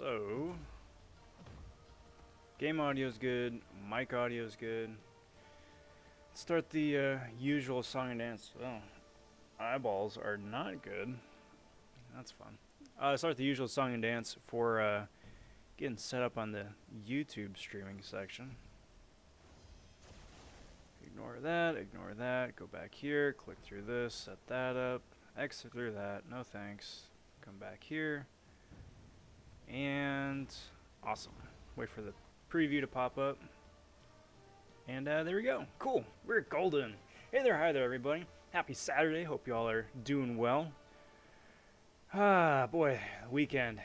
So, game audio is good, mic audio is good. Let's start the usual song and dance. Oh, eyeballs are not good. That's fun. Start the usual song and dance for getting set up on the YouTube streaming section. Ignore that, go back here, click through this, set that up, exit through that, no thanks. Come back here, and awesome. Wait for the preview to pop up. And there we go. Cool. We're golden. Hey there, hi there, everybody. Happy Saturday. Hope you all are doing well. Ah, boy, weekend.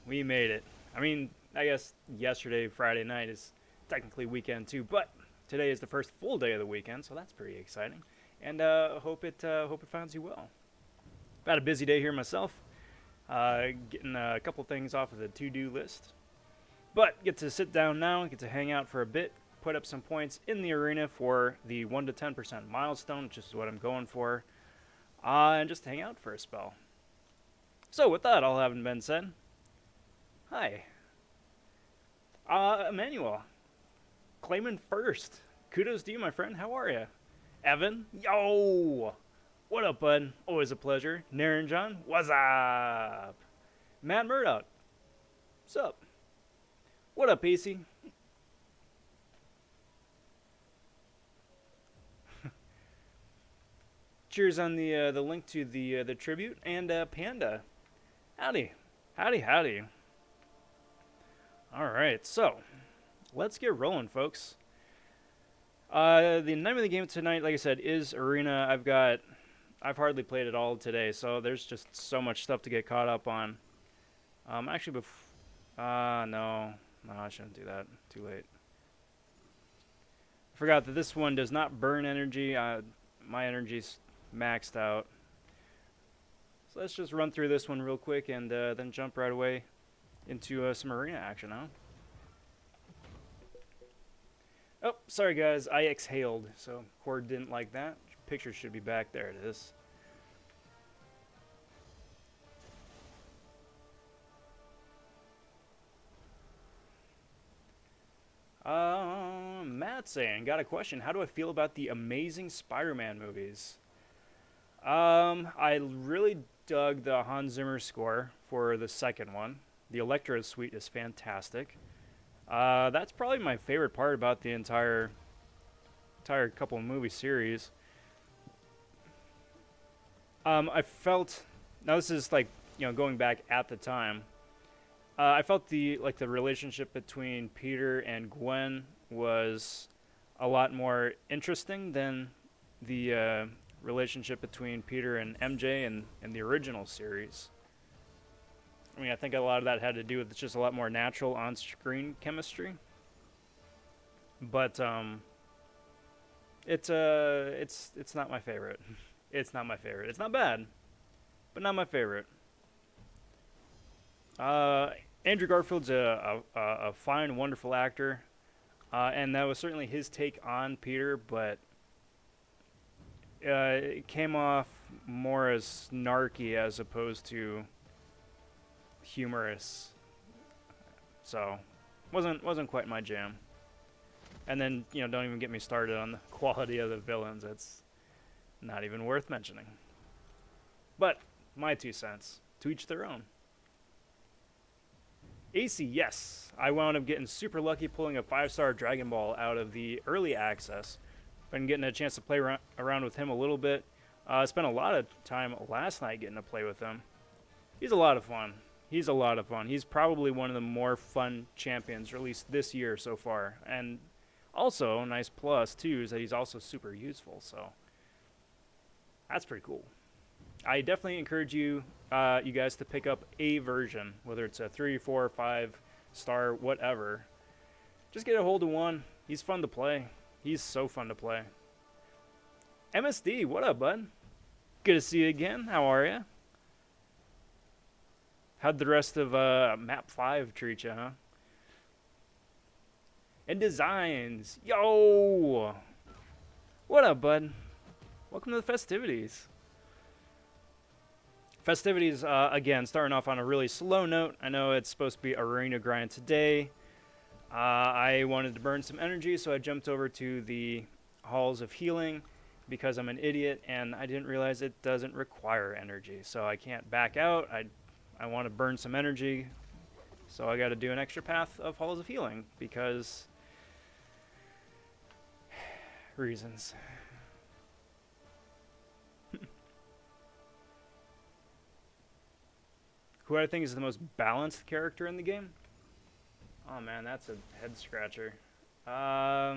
We made it. I mean, I guess yesterday, Friday night, is technically weekend too, but today is the first full day of the weekend, so that's pretty exciting. And hope it finds you well. I've had a busy day here myself. Getting a couple things off of the to-do list. But get to sit down now, get to hang out for a bit, put up some points in the arena for the 1 to 10% milestone, which is what I'm going for, and just hang out for a spell. So with that all having been said, hi. Emmanuel, claiming first. Kudos to you, my friend. How are you? Evan, yo! What up, bud? Always a pleasure. Naren John, what's up? Matt Murdoch, what's up? What up, AC? Cheers on the link to the tribute, and Panda, howdy, howdy, howdy. All right, so let's get rolling, folks. The name of the game tonight, like I said, is Arena. I've hardly played it all today, so there's just so much stuff to get caught up on. Actually, no, I shouldn't do that. Too late. I forgot that this one does not burn energy. My energy's maxed out. So let's just run through this one real quick and then jump right away into some arena action, huh? Oh, sorry guys, I exhaled, so Cord didn't like that. Picture should be back. There it is. Matt saying, got a question. How do I feel about the Amazing Spider-Man movies? I really dug the Hans Zimmer score for the second one. The Electro Suite is fantastic. That's probably my favorite part about the entire couple movie series. I felt, now this is like, going back at the time, I felt the relationship between Peter and Gwen was a lot more interesting than the relationship between Peter and MJ in the original series. I mean, I think a lot of that had to do with just a lot more natural on-screen chemistry. But it's not my favorite. It's not my favorite. It's not bad, but not my favorite. Andrew Garfield's a fine, wonderful actor, and that was certainly his take on Peter, but it came off more as snarky as opposed to humorous. So, wasn't quite my jam. And then, don't even get me started on the quality of the villains. It's not even worth mentioning. But my 2 cents. To each their own. AC, yes. I wound up getting super lucky pulling a 5-star Dragon Ball out of the early access. Been getting a chance to play around with him a little bit. I spent a lot of time last night getting to play with him. He's a lot of fun. He's probably one of the more fun champions released this year so far. And also, a nice plus, too, is that he's also super useful. So, that's pretty cool. I definitely encourage you guys to pick up a version, whether it's a 3, 4, 5-star, whatever. Just get a hold of one. He's fun to play. He's so fun to play. MSD, what up, bud? Good to see you again. How are you? How'd the rest of Map 5 treat you, huh? And Designs, yo! What up, bud? Welcome to the festivities. Festivities, again, starting off on a really slow note. I know it's supposed to be arena grind today. I wanted to burn some energy, so I jumped over to the Halls of Healing because I'm an idiot and I didn't realize it doesn't require energy. So I can't back out. I want to burn some energy, so I got to do an extra path of Halls of Healing because reasons. Who I think is the most balanced character in the game? Oh man, that's a head scratcher. Oh,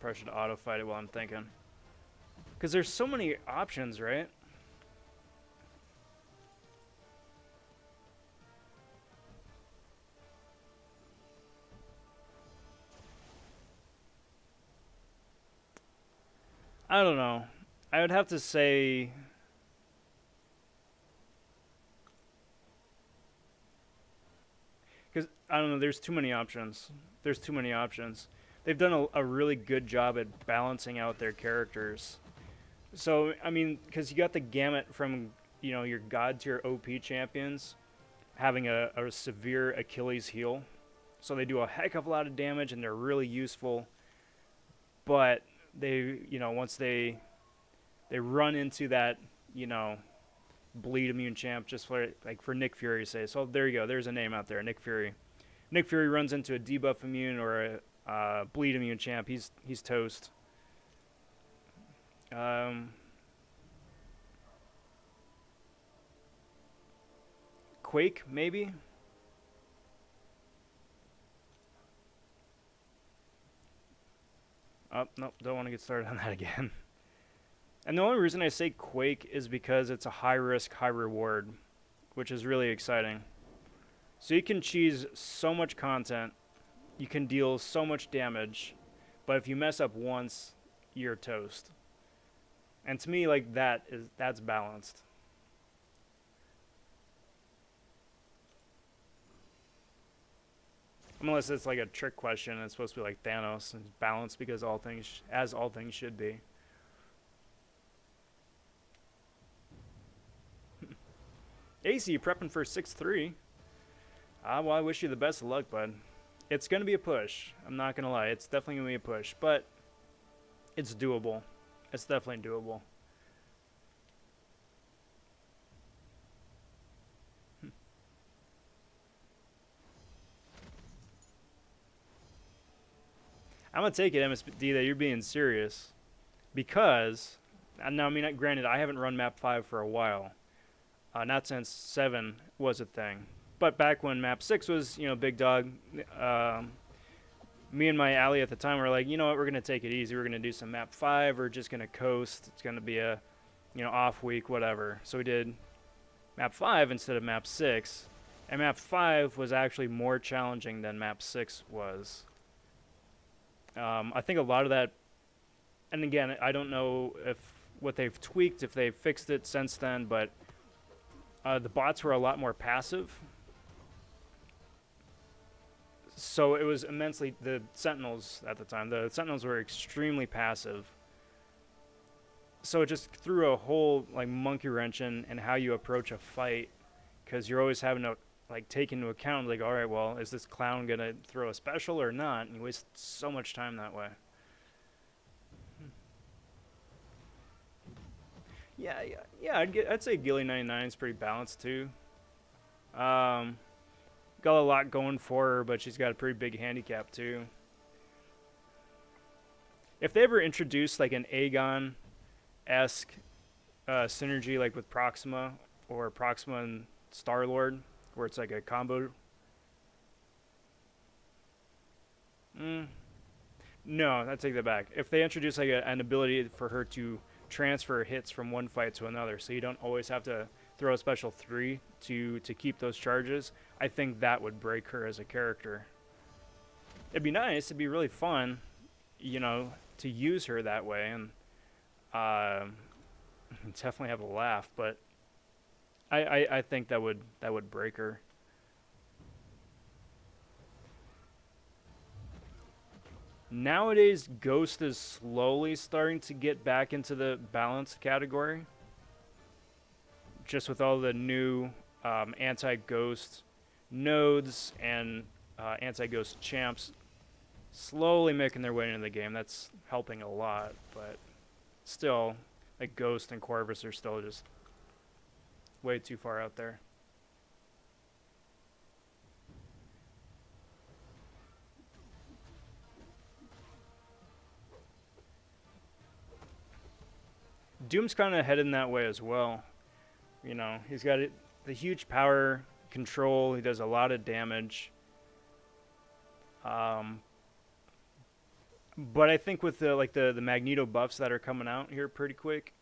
probably should auto fight it while I'm thinking. Because there's so many options, right? I don't know. I would have to say... Because, I don't know, there's too many options. There's too many options. They've done a really good job at balancing out their characters. So, I mean, because you got the gamut from, you know, your god tier OP champions having a severe Achilles heel. So they do a heck of a lot of damage and they're really useful. But they, you know, once they run into that, you know, bleed immune champ, just for like for Nick Fury say. So there you go. There's a name out there, Nick Fury. Nick Fury runs into a debuff immune or a bleed immune champ. He's toast. Quake maybe. Oh, nope, don't want to get started on that again. And the only reason I say Quake is because it's a high risk, high reward, which is really exciting. So you can cheese so much content, you can deal so much damage, but if you mess up once, you're toast. And to me, like that's balanced. Unless it's like a trick question and it's supposed to be like Thanos and balanced because all things should be. AC prepping for 6-3. Well, I wish you the best of luck, bud. It's going to be a push. I'm not going to lie. It's definitely going to be a push, but it's doable. It's definitely doable. I'm going to take it, MSD, that you're being serious. Because, now, I mean, granted, I haven't run map 5 for a while. Not since 7 was a thing. But back when map 6 was, you know, big dog, me and my ally at the time were like, you know what, we're going to take it easy. We're going to do some map 5. We're just going to coast. It's going to be a, you know, off week, whatever. So we did map 5 instead of map 6. And map 5 was actually more challenging than map 6 was. I think a lot of that, and again, I don't know if what they've tweaked, if they've fixed it since then, but the bots were a lot more passive. So it was immensely, the Sentinels at the time, the Sentinels were extremely passive. So it just threw a whole like monkey wrench in how you approach a fight, because you're always having to like take into account like, all right, well, is this clown gonna throw a special or not? And you waste so much time that way. Yeah. I'd say Gilly 99 is pretty balanced too. Got a lot going for her, but she's got a pretty big handicap too. If they ever introduce like an Aegon-esque synergy, like with Proxima or Proxima and Star-Lord, where it's like a combo. No, I take that back. If they introduce like an ability for her to transfer hits from one fight to another, so you don't always have to throw a special 3 to keep those charges, I think that would break her as a character. It'd be nice. It'd be really fun, you know, to use her that way, and definitely have a laugh. But I think that would break her. Nowadays, Ghost is slowly starting to get back into the balanced category. Just with all the new anti-Ghost nodes and anti-Ghost champs slowly making their way into the game. That's helping a lot, but still, like Ghost and Corvus are still just way too far out there. Doom's kind of heading that way as well. You know, he's got the huge power control. He does a lot of damage. But I think with the Magneto buffs that are coming out here pretty quick,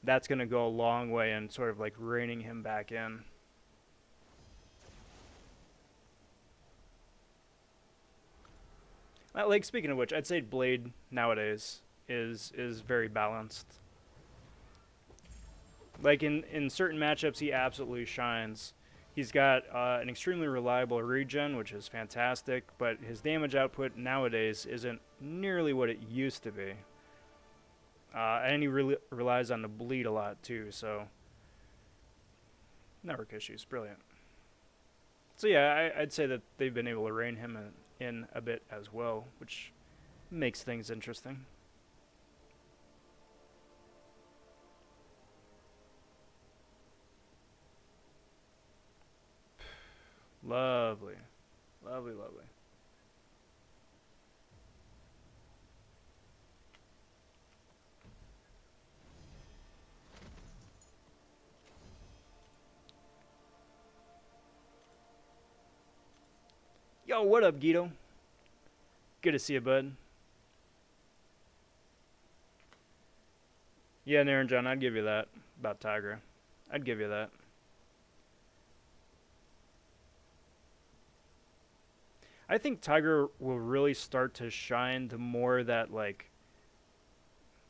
that's gonna go a long way in sort of like reining him back in. Like speaking of which, I'd say Blade nowadays is very balanced. Like in certain matchups, he absolutely shines. He's got an extremely reliable regen, which is fantastic, but his damage output nowadays isn't nearly what it used to be. And he really relies on the bleed a lot too, so network issues, brilliant. So yeah, I'd say that they've been able to rein him in a bit as well, which makes things interesting. Lovely. Lovely, lovely. Yo, what up, Guido? Good to see you, bud. Yeah, Naren John, I'd give you that about Tigra. I'd give you that. I think Tiger will really start to shine the more that like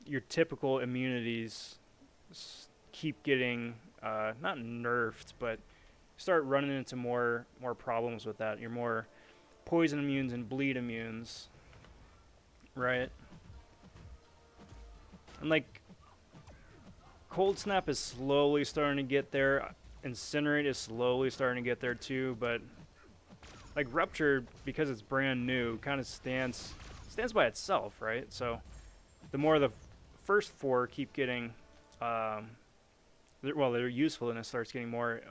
your typical immunities keep getting not nerfed, but start running into more problems with that. Your more poison immunes and bleed immunes, right? And like Cold Snap is slowly starting to get there. Incinerate is slowly starting to get there too, but like Rupture, because it's brand new, kind of stands by itself, right? So the more the first four keep getting, their usefulness starts getting more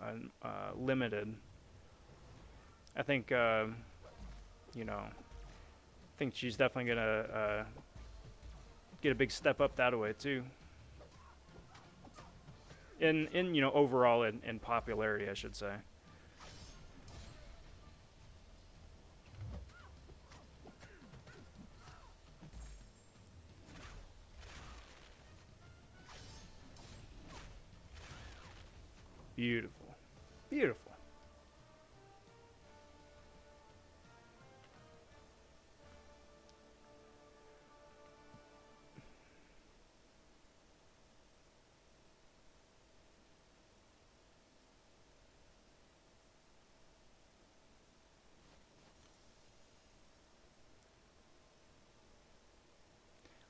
limited. I think, you know, I think she's definitely gonna get a big step up that way too. In you know overall in popularity, I should say. Beautiful. Beautiful.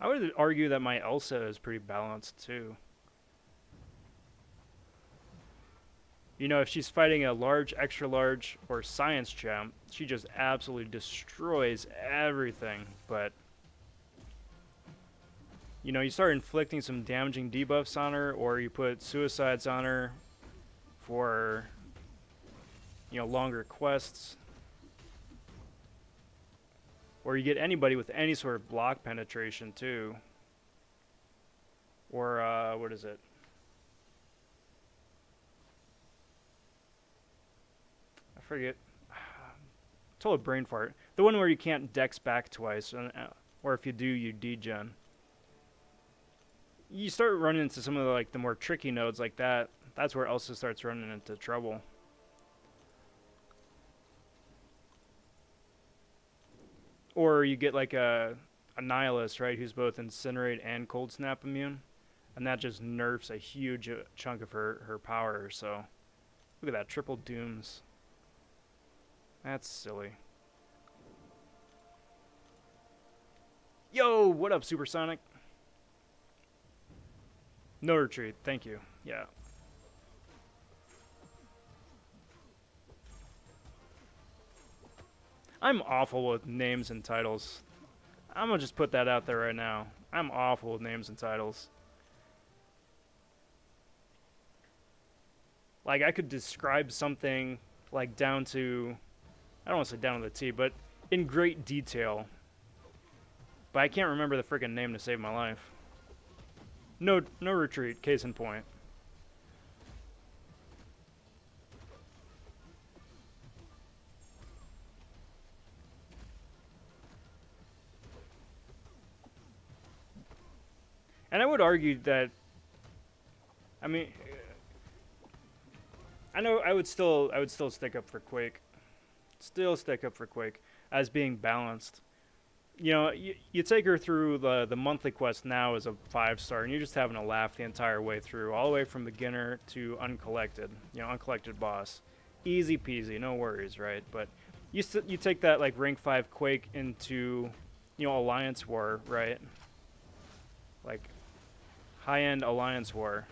I would argue that my Elsa is pretty balanced too. You know, if she's fighting a large, extra large, or science champ, she just absolutely destroys everything. But, you know, you start inflicting some damaging debuffs on her, or you put suicides on her for, you know, longer quests. Or you get anybody with any sort of block penetration, too. Or, what is it? I forget. Total brain fart. The one where you can't dex back twice, or if you do, you degen. You start running into some of the more tricky nodes like that. That's where Elsa starts running into trouble. Or you get like a Nihilist, right, who's both Incinerate and Cold Snap immune. And that just nerfs a huge chunk of her power, so... Look at that, triple dooms. That's silly. Yo, what up, Supersonic? No retreat, thank you. Yeah. I'm awful with names and titles. I'm gonna just put that out there right now. I'm awful with names and titles. Like, I could describe something, like, down to, I don't want to say down to the T, but in great detail. But I can't remember the freaking name to save my life. No retreat, case in point. And I would argue that, I mean, I know I would still stick up for Quake. Still stick up for Quake as being balanced. You know, you take her through the monthly quest now as a 5-star, and you're just having a laugh the entire way through, all the way from beginner to uncollected. You know, uncollected boss, easy peasy, no worries, right? But you take that like rank 5 Quake into, you know, Alliance War, right? Like high-end Alliance War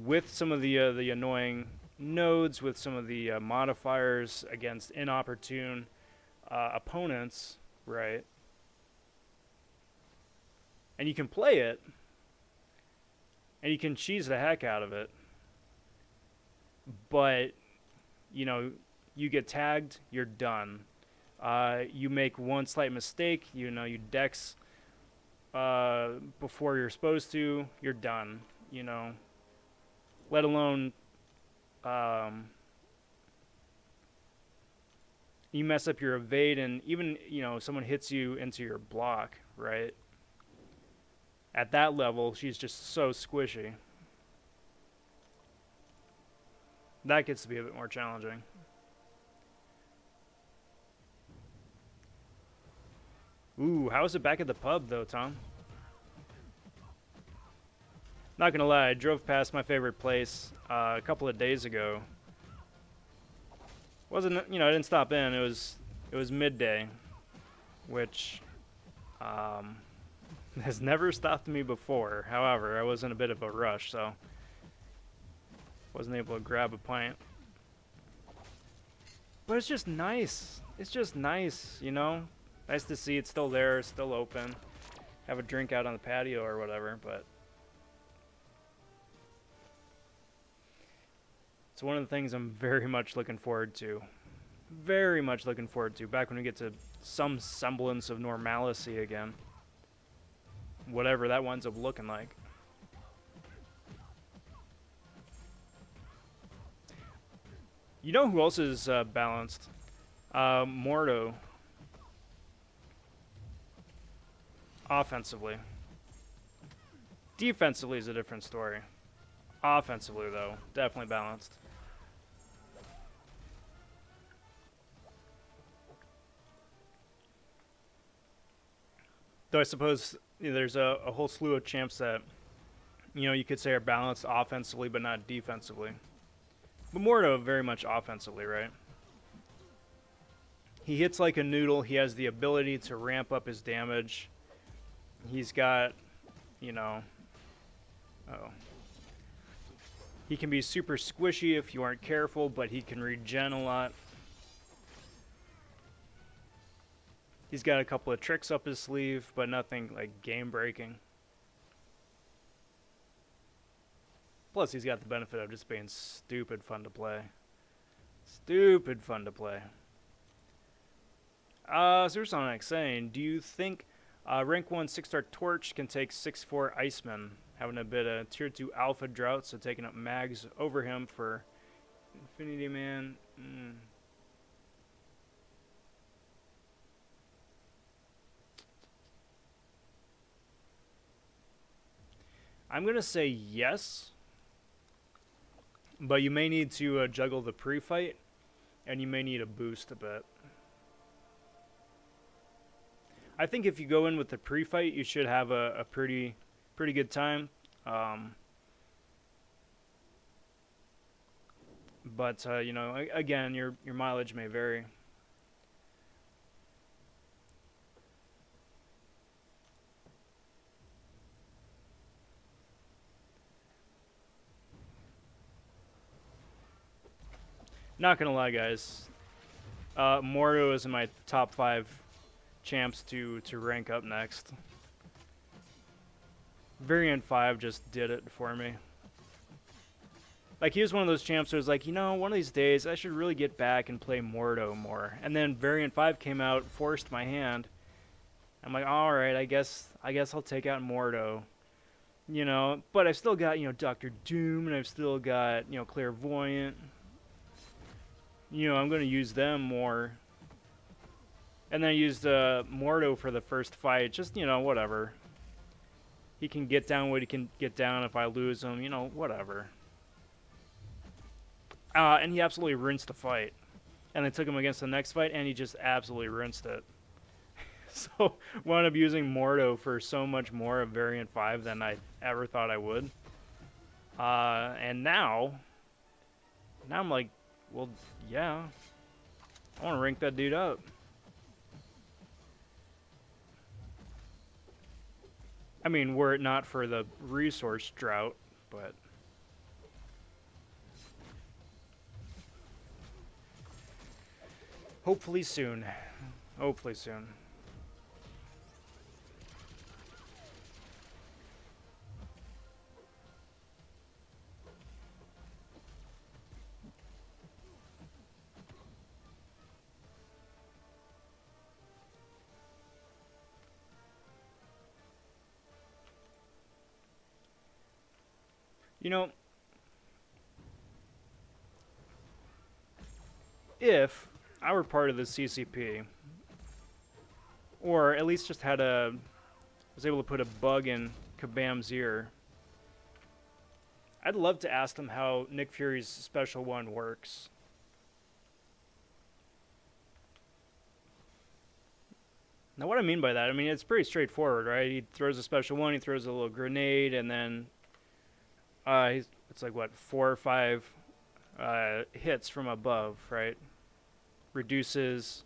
with some of the annoying nodes, with some of the modifiers against inopportune opponents, right? And you can play it, and you can cheese the heck out of it, but, you know, you get tagged, you're done. You make one slight mistake, you know, you dex before you're supposed to, you're done, you know. Let alone you mess up your evade, and even, you know, someone hits you into your block, right? At that level, she's just so squishy. That gets to be a bit more challenging. Ooh, how is it back at the pub, though, Tom? Not gonna lie, I drove past my favorite place a couple of days ago. Wasn't, you know, I didn't stop in. It was midday, which has never stopped me before. However, I was in a bit of a rush, so wasn't able to grab a pint. But it's just nice. It's just nice, you know? Nice to see it's still there, still open. Have a drink out on the patio or whatever, but it's one of the things I'm very much looking forward to. Very much looking forward to. Back when we get to some semblance of normalcy again. Whatever that winds up looking like. You know who else is balanced? Mordo. Offensively. Defensively is a different story. Offensively, though, definitely balanced. Though I suppose, you know, there's a whole slew of champs that, you know, you could say are balanced offensively but not defensively. But Mordo very much offensively, right? He hits like a noodle. He has the ability to ramp up his damage. He's got, you know... Oh. He can be super squishy if you aren't careful, but he can regen a lot. He's got a couple of tricks up his sleeve, but nothing like game-breaking. Plus, he's got the benefit of just being stupid fun to play. Stupid fun to play. Supersonic saying, do you think rank 1 6-star Torch can take 6-4 Iceman? Having a bit of tier 2 alpha drought, so taking up mags over him for Infinity Man. I'm going to say yes, but you may need to juggle the pre-fight, and you may need a boost a bit. I think if you go in with the pre-fight, you should have a pretty good time. But you know, again, your mileage may vary. Not gonna lie, guys. Mordo is in my top 5 champs to rank up next. Variant 5 just did it for me. Like, he was one of those champs who was like, you know, one of these days I should really get back and play Mordo more. And then Variant 5 came out, forced my hand. I'm like, alright, I guess I'll take out Mordo. You know, but I've still got, you know, Dr. Doom, and I've still got, you know, Clairvoyant. You know, I'm going to use them more. And then I used Mordo for the first fight. Just, you know, whatever. He can get down what he can get down if I lose him. You know, whatever. And he absolutely rinsed the fight. And I took him against the next fight, and he just absolutely rinsed it. So, wound up using Mordo for so much more of Variant 5 than I ever thought I would. And now I'm like, well, yeah. I want to rank that dude up. I mean, were it not for the resource drought, but... hopefully soon. Hopefully soon. You know, if I were part of the CCP, or at least just was able to put a bug in Kabam's ear, I'd love to ask them how Nick Fury's Special One works. Now, what I mean by that, I mean, it's pretty straightforward, right? He throws a Special One, he throws a little grenade, and then it's like, what, 4 or 5 hits from above, right? Reduces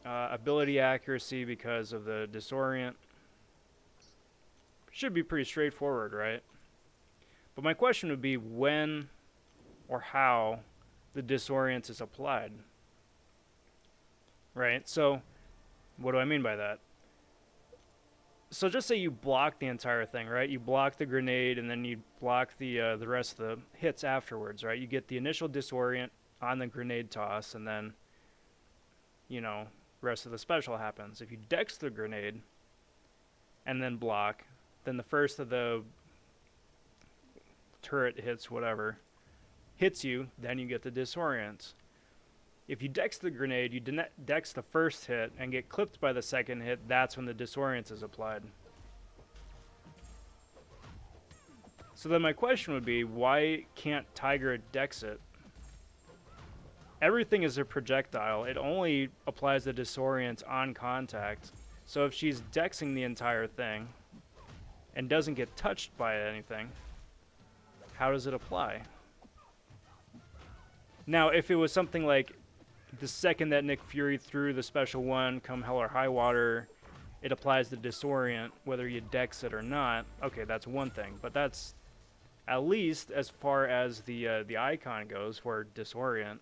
ability accuracy because of the disorient. Should be pretty straightforward, right? But my question would be when or how the disorient is applied. Right? So, what do I mean by that? So just say you block the entire thing, right? You block the grenade, and then you block the rest of the hits afterwards, right? You get the initial disorient on the grenade toss, and then, you know, rest of the special happens. If you dex the grenade and then block, then the first of the turret hits, whatever, hits you, then you get the disorient. If you dex the grenade, you dex the first hit and get clipped by the second hit, that's when the disorient is applied. So then my question would be, why can't Tiger dex it? Everything is a projectile. It only applies the disorient on contact. So if she's dexing the entire thing and doesn't get touched by anything, how does it apply? Now, if it was something like the second that Nick Fury threw the Special One, come hell or high water, it applies the disorient, whether you dex it or not, okay, that's one thing. But that's at least as far as the icon goes for disorient.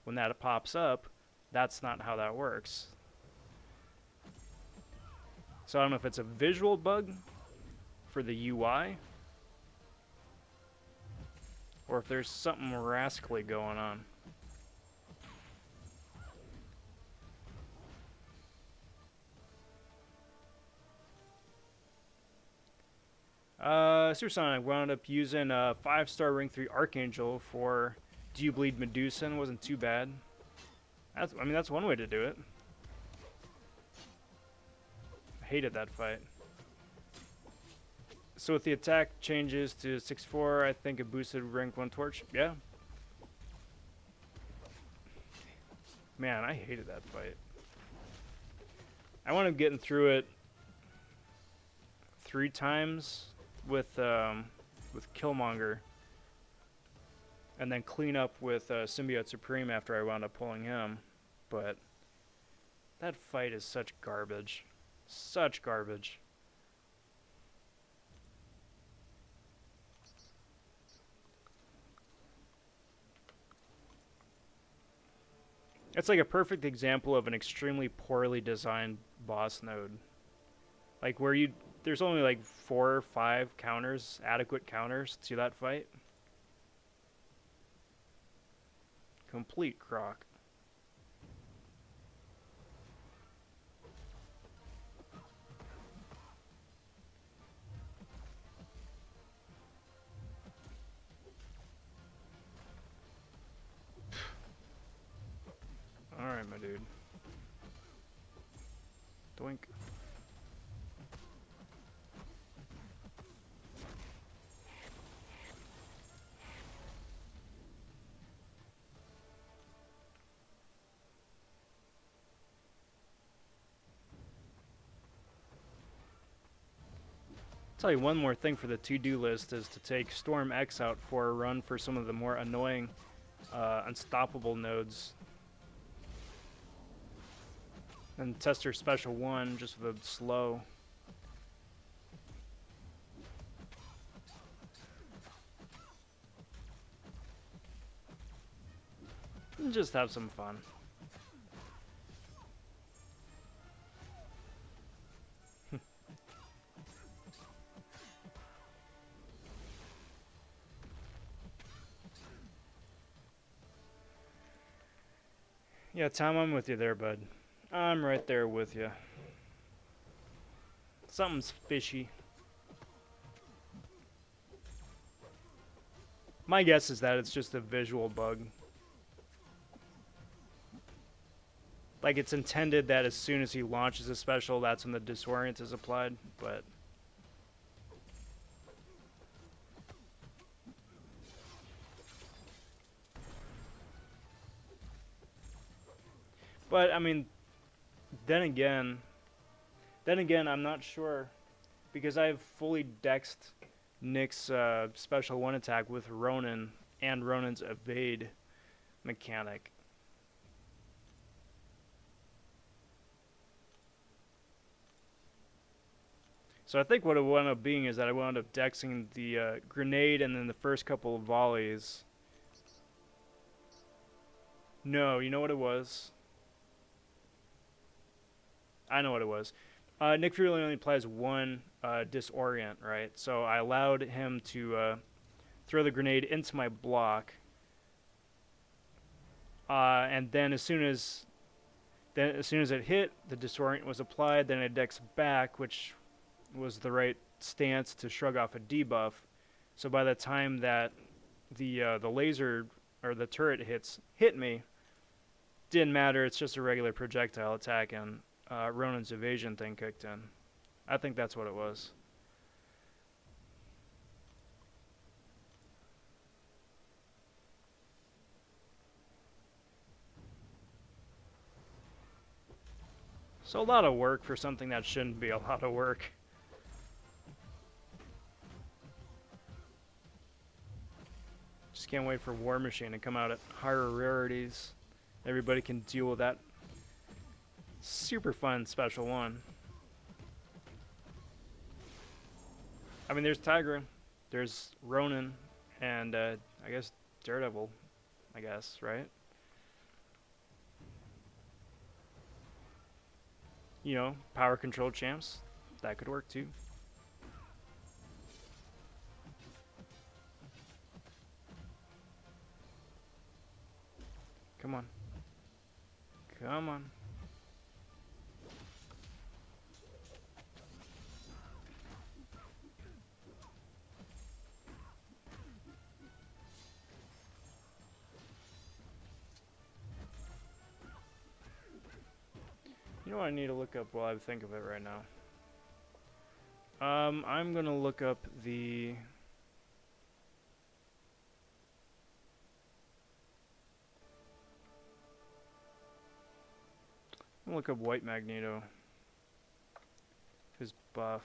When that pops up, that's not how that works. So I don't know if it's a visual bug for the UI, or if there's something rascally going on. Supersonic wound up using a 5-star Ring 3 Archangel for Do You Bleed Medusan. Wasn't too bad. I mean, that's one way to do it. I hated that fight. So with the attack changes to 6-4, I think it boosted rank 1 torch. Yeah. Man, I hated that fight. I wound up getting through it 3 times with Killmonger, and then clean up with Symbiote Supreme after I wound up pulling him. But that fight is such garbage. Such garbage. It's like a perfect example of an extremely poorly designed boss node. Like where you there's only like 4 or 5 counters, adequate counters to that fight. Complete crock. Alright, my dude. Doink. Tell you one more thing for the to-do list is to take Storm X out for a run for some of the more annoying, unstoppable nodes. And test her special 1 just with a slow. And just have some fun. Yeah, Tom, I'm with you there, bud. I'm right there with you. Something's fishy. My guess is that it's just a visual bug. Like it's intended that as soon as he launches a special, that's when the disorient is applied, but... But, I mean, then again, I'm not sure, because I've fully dexed Nick's special 1 attack with Ronin and Ronin's evade mechanic. So I think what it wound up being is that I wound up dexing the grenade and then the first couple of volleys. No, you know what it was? I know what it was. Nick Fury only applies 1 disorient, right? So I allowed him to throw the grenade into my block, and then as soon as it hit, the disorient was applied. Then I dex back, which was the right stance to shrug off a debuff. So by the time that the laser or the turret hit me, didn't matter. It's just a regular projectile attack, and Ronin's evasion thing kicked in. I think that's what it was. So a lot of work for something that shouldn't be a lot of work. Just can't wait for War Machine to come out at higher rarities. Everybody can deal with that super fun special 1. I mean, there's Tigra, there's Ronin, and I guess Daredevil, I guess, right? You know, power control champs, that could work too. Come on. Come on. You know what I need to look up while I think of it right now? I'm gonna look up the... I'm gonna look up White Magneto. His buff.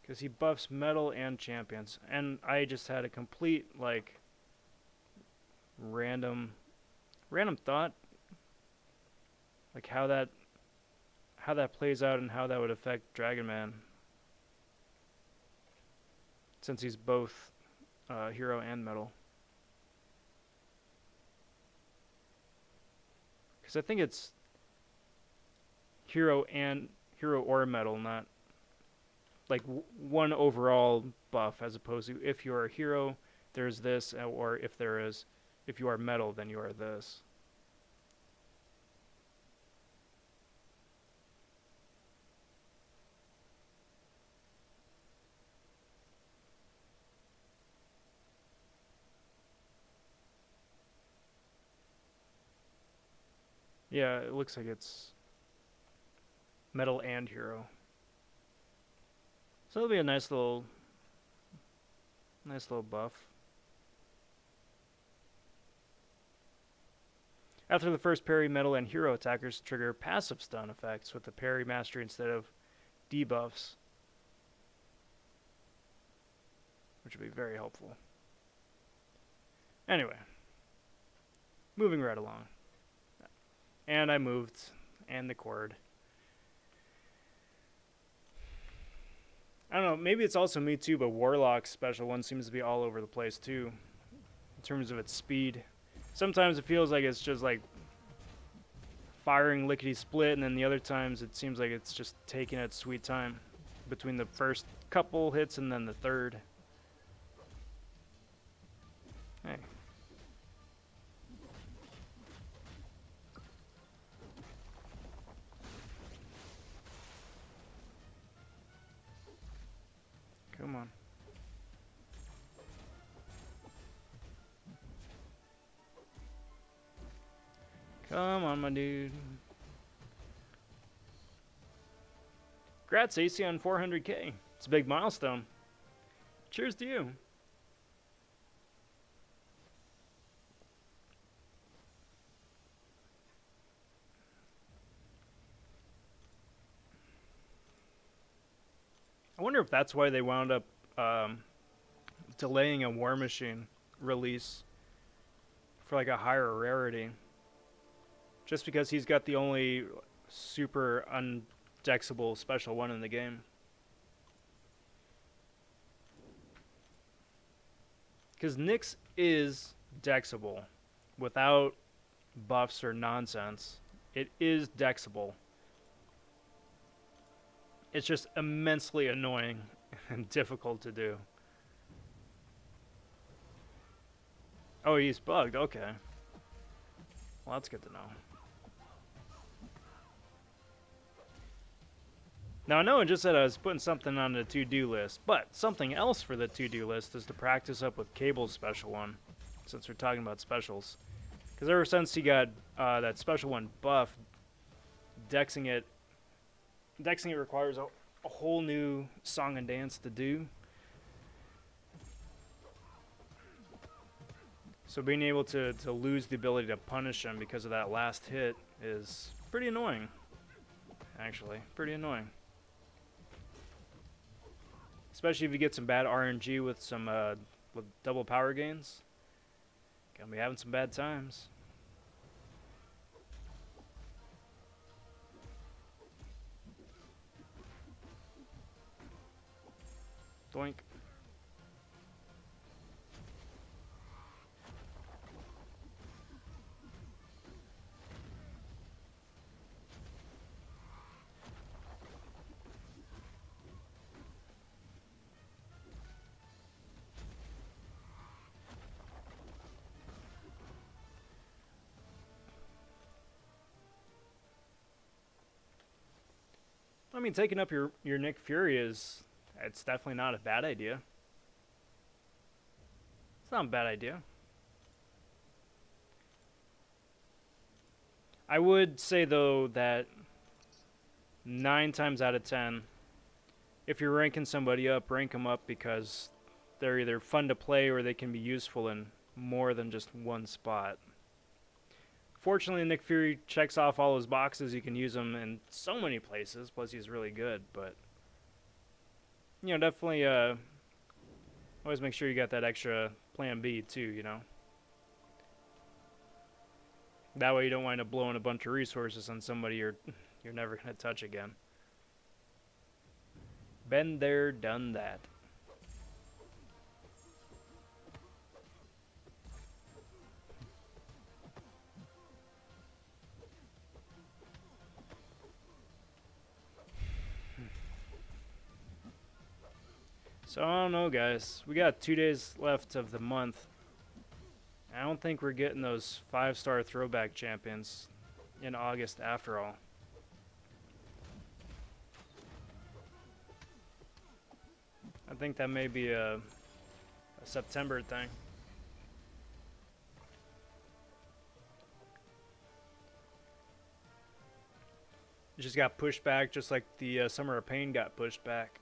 Because he buffs metal and champions. And I just had a complete, like, random thought. Like how that plays out and how that would affect Dragon Man. Since he's both, hero and metal. Because I think it's hero or metal, not like one overall buff, as opposed to if you're a hero, there's this, or if you are metal, then you are this. Yeah, it looks like it's metal and hero. So it'll be a nice little buff. After the first parry, metal and hero attackers trigger passive stun effects with the parry mastery instead of debuffs, which would be very helpful. Anyway, moving right along. And I moved, and the cord. I don't know, maybe it's also me too, but Warlock's special one seems to be all over the place too, in terms of its speed. Sometimes it feels like it's just like firing lickety-split, and then the other times it seems like it's just taking its sweet time between the first couple hits and then the third. Hey. Come on. Come on, my dude. Congrats, AC, on 400k. It's a big milestone. Cheers to you. I wonder if that's why they wound up delaying a War Machine release for like a higher rarity. Just because he's got the only super undexable special one in the game. Because Nyx is dexable without buffs or nonsense. It is dexable. It's just immensely annoying and difficult to do. Oh, he's bugged. Okay. Well, that's good to know. Now, I know I just said I was putting something on the to-do list, but something else for the to-do list is to practice up with Cable's special one, since we're talking about specials. Because ever since he got that special one buff, dexing it requires a whole new song and dance to do. So being able to lose the ability to punish him because of that last hit is pretty annoying. Actually, pretty annoying. Especially if you get some bad RNG with some with double power gains. Gonna be having some bad times. Doink. I mean, taking up your Nick Fury it's definitely not a bad idea. It's not a bad idea. I would say, though, that 9 times out of 10, if you're ranking somebody up, rank them up because they're either fun to play or they can be useful in more than just one spot. Fortunately, Nick Fury checks off all his boxes. You can use him in so many places, plus he's really good, but you know, definitely always make sure you got that extra plan B too, you know. That way you don't wind up blowing a bunch of resources on somebody you're never going to touch again. Been there, done that. So I don't know, guys. We got 2 days left of the month. I don't think we're getting those 5-star throwback champions in August after all. I think that may be a September thing. It just got pushed back, just like the Summer of Pain got pushed back.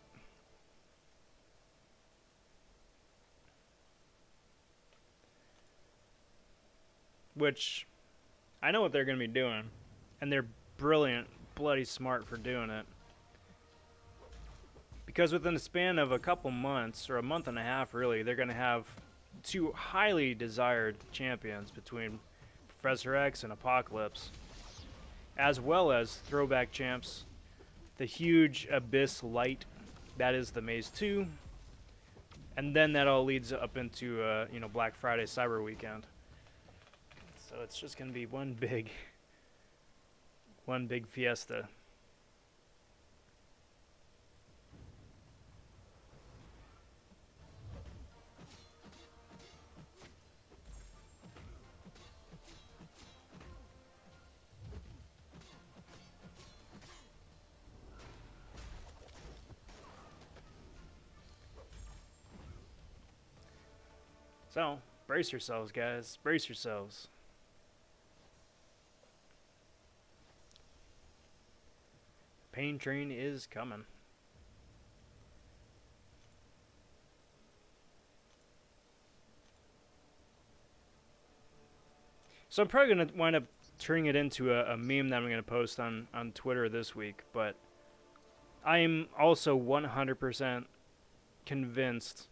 Which, I know what they're going to be doing. And they're brilliant, bloody smart for doing it. Because within the span of a couple months, or a month and a half really, they're going to have 2 highly desired champions between Professor X and Apocalypse. As well as throwback champs, the huge Abyss Light, that is the Maze 2. And then that all leads up into, you know, Black Friday Cyber Weekend. So it's just going to be one big fiesta. So, brace yourselves, guys. Brace yourselves. Pain train is coming. So I'm probably going to wind up turning it into a meme that I'm going to post on Twitter this week. But I'm also 100% convinced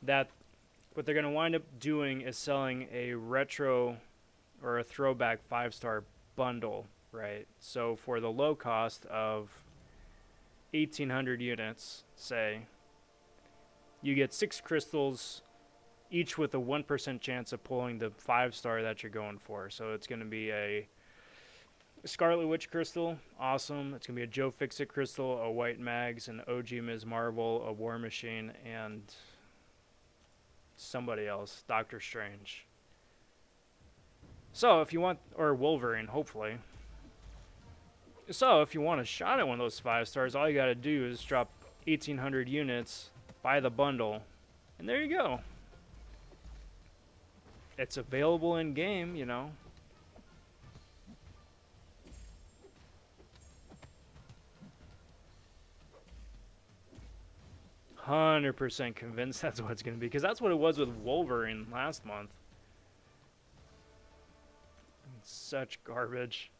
that what they're going to wind up doing is selling a retro or a throwback 5-star bundle, right? So for the low cost of 1,800 units, say, you get 6 crystals, each with a 1% chance of pulling the 5-star that you're going for. So it's going to be a Scarlet Witch crystal, awesome. It's going to be a Joe Fixit crystal, a White Mags, an OG Ms. Marvel, a War Machine, and somebody else, Doctor Strange. So if you want, or Wolverine, hopefully. So if you want a shot at one of those 5-stars, all you got to do is drop 1,800 units, buy the bundle, and there you go. It's available in game, you know. %100% convinced that's what it's going to be, because that's what it was with Wolverine last month. It's such garbage.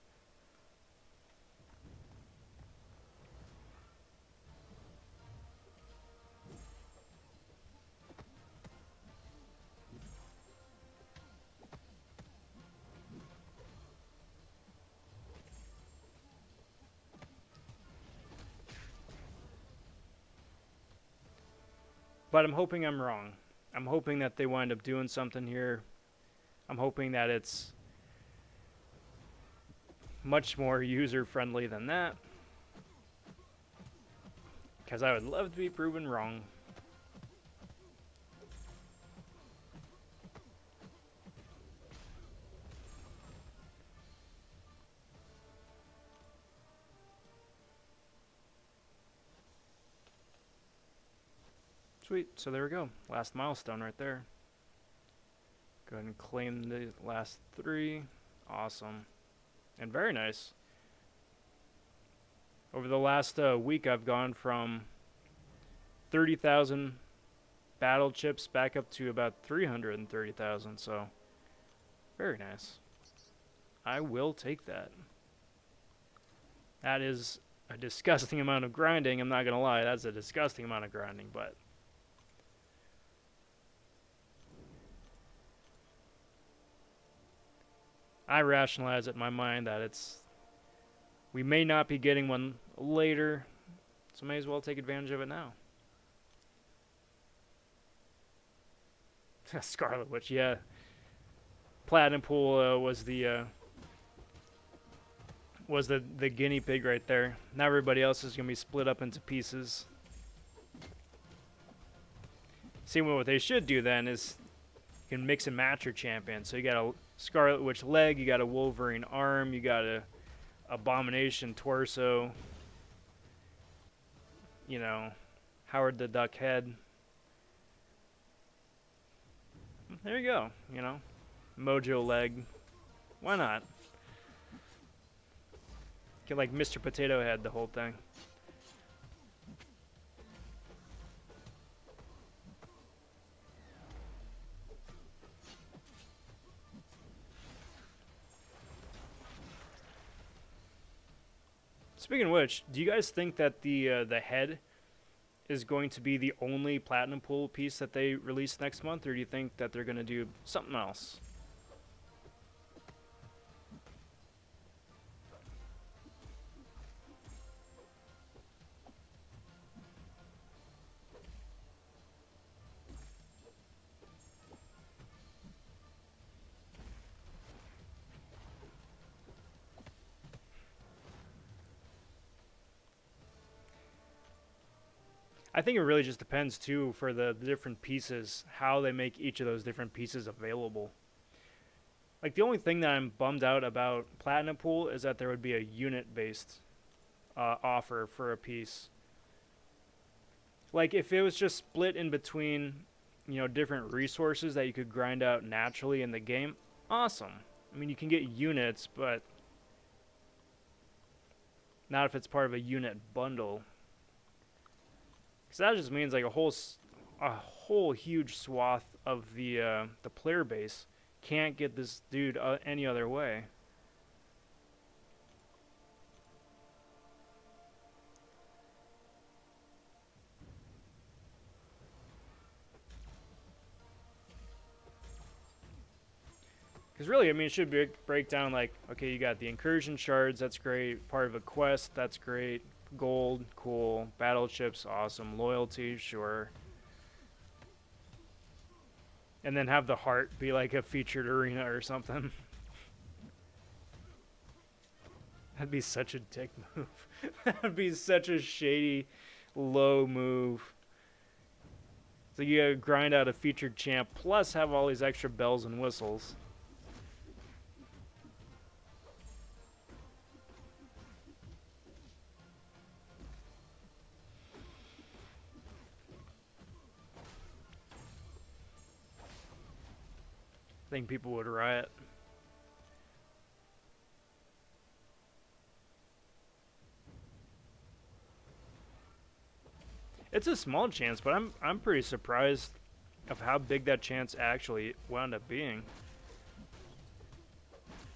But I'm hoping I'm wrong. I'm hoping that they wind up doing something here. I'm hoping that it's much more user-friendly than that. Because I would love to be proven wrong. Sweet, so there we go. Last milestone right there. Go ahead and claim the last 3. Awesome. And very nice. Over the last week, I've gone from 30,000 battle chips back up to about 330,000, so very nice. I will take that. That is a disgusting amount of grinding, I'm not going to lie. That's a disgusting amount of grinding, but I rationalize it in my mind that we may not be getting one later, so may as well take advantage of it now. Scarlet Witch, yeah. Platinum Pool was the guinea pig right there. Now everybody else is gonna be split up into pieces. See, what they should do then is you can mix and match your champion. So you got a Scarlet Witch leg, you got a Wolverine arm, you got a Abomination torso, you know, Howard the Duck head. There you go, you know, Mojo leg. Why not? Get like Mr. Potato Head, the whole thing. Speaking of which, do you guys think that the head is going to be the only Platinum Pool piece that they release next month, or do you think that they're going to do something else? I think it really just depends too for the different pieces, how they make each of those different pieces available. Like the only thing that I'm bummed out about Platinum Pool is that there would be a unit-based offer for a piece. Like if it was just split in between, you know, different resources that you could grind out naturally in the game, awesome. I mean, you can get units, but not if it's part of a unit bundle. Because that just means like a whole huge swath of the player base can't get this dude any other way. Because really, I mean, it should break down like, okay, you got the incursion shards, that's great. Part of a quest, that's great. Gold, cool. Battle chips, awesome. Loyalty, sure. And then have the heart be like a featured arena or something. That'd be such a dick move. That'd be such a shady, low move. So you gotta grind out a featured champ, plus have all these extra bells and whistles. I think people would riot. It's a small chance, but I'm pretty surprised of how big that chance actually wound up being.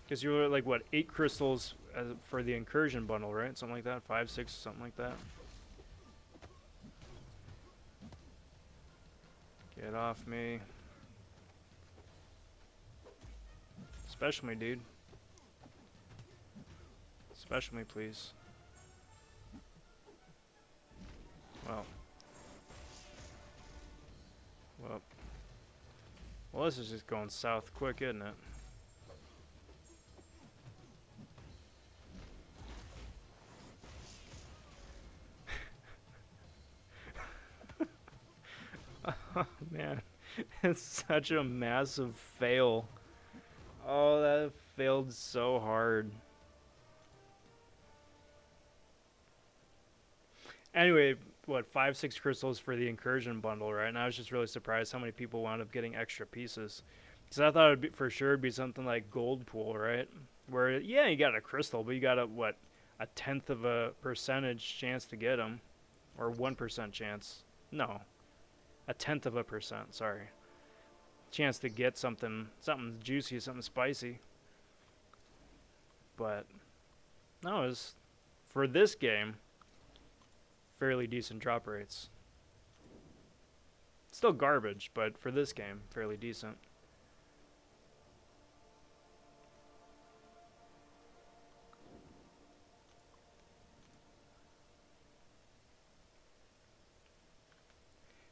Because you were like what, 8 crystals for the incursion bundle, right? Something like that, 5, 6, something like that. Get off me. Special me, dude. Special me, please. Well. Well, this is just going south quick, isn't it? Oh, man. It's such a massive fail. Oh, that failed so hard. Anyway, what, 5, 6 crystals for the incursion bundle, right? And I was just really surprised how many people wound up getting extra pieces. Because I thought it'd be, for sure it'd be something like gold pool, right? Where, yeah, you got a crystal, but you got a, what, a 1/10 of a percentage chance to get them. Or 1% chance. No. A 1/10 of a percent, sorry. Chance to get something juicy, something spicy. But, no, it was, for this game, fairly decent drop rates. Still garbage, but for this game, fairly decent.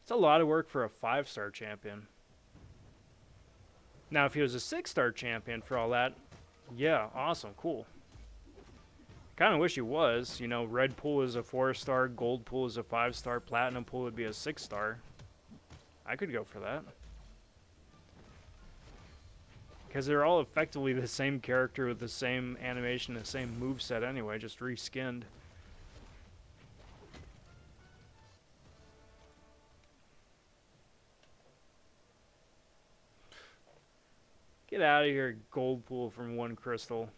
It's a lot of work for a 5-star champion. Now, if he was a 6-star champion for all that, yeah, awesome, cool. Kind of wish he was. You know, red pool is a 4-star, gold pool is a 5-star, platinum pool would be a 6-star. I could go for that. Because they're all effectively the same character with the same animation, the same moveset anyway, just reskinned. Get out of here, gold pool from 1 crystal.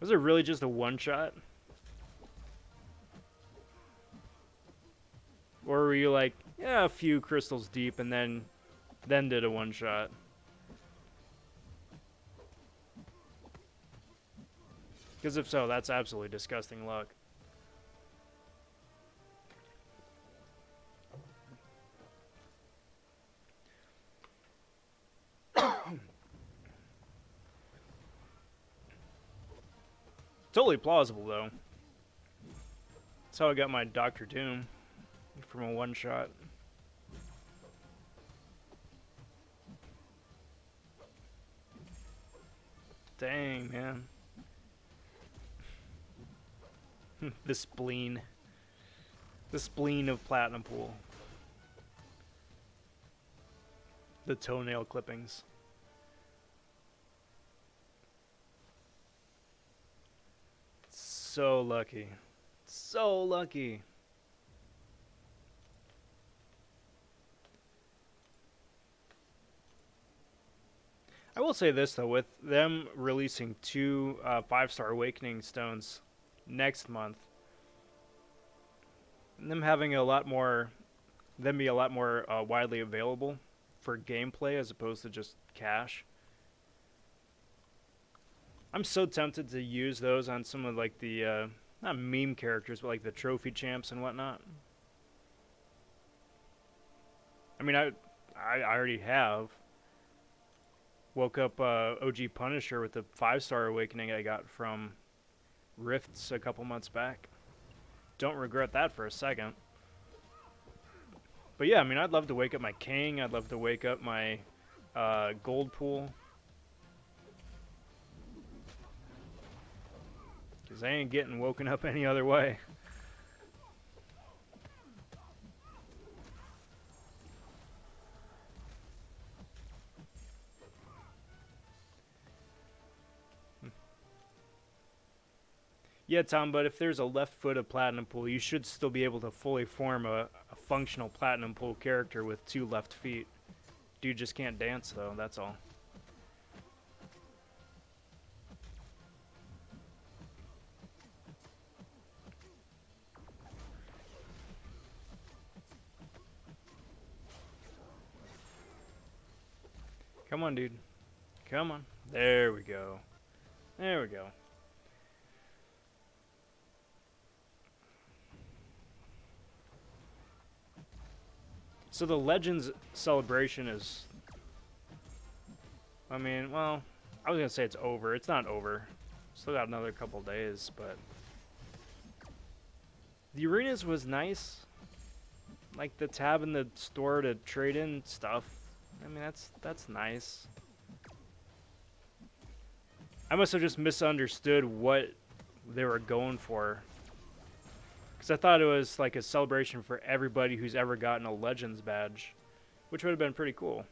Was it really just a one-shot? Or were you like, yeah, a few crystals deep and then did a one-shot? Because if so, that's absolutely disgusting luck. Totally plausible, though. That's how I got my Dr. Doom from a one-shot. Dang, man. The spleen. The spleen of Platinum Pool. The toenail clippings. So lucky. So lucky. I will say this, though, with them releasing 2 5-star Awakening stones next month, and them having a lot more, them be a lot more widely available for gameplay as opposed to just cash. I'm so tempted to use those on some of like the not meme characters, but like the trophy champs and whatnot. I mean, I already have. Woke up OG Punisher with the 5-star Awakening I got from Rifts a couple months back. Don't regret that for a second. But yeah, I mean, I'd love to wake up my King. I'd love to wake up my gold pool. Because I ain't getting woken up any other way. Yeah, Tom, but if there's a left foot of Platinum Pool, you should still be able to fully form a functional Platinum Pool character with 2 left feet. Dude just can't dance, though, that's all. Come on, dude. Come on. There we go. There we go. So the Legends celebration is... I mean, well, I was going to say it's over. It's not over. Still got another couple days, but... The arenas was nice. Like the tab in the store to trade in stuff. I mean, that's nice. I must have just misunderstood what they were going for. Because I thought it was like a celebration for everybody who's ever gotten a Legends badge. Which would have been pretty cool.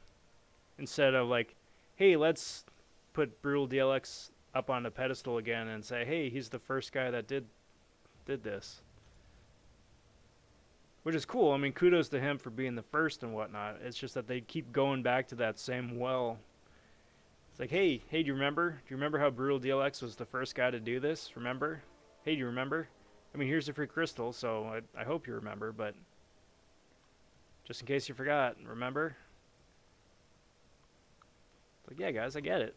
Instead of like, hey, let's put Brutal DLX up on a pedestal again and say, hey, he's the first guy that did this. Which is cool. I mean, kudos to him for being the first and whatnot. It's just that they keep going back to that same well. It's like, hey, do you remember? Do you remember how Brutal DLX was the first guy to do this? Remember? Hey, do you remember? I mean, here's a free crystal, so I hope you remember, but just in case you forgot, remember? It's like, yeah, guys, I get it.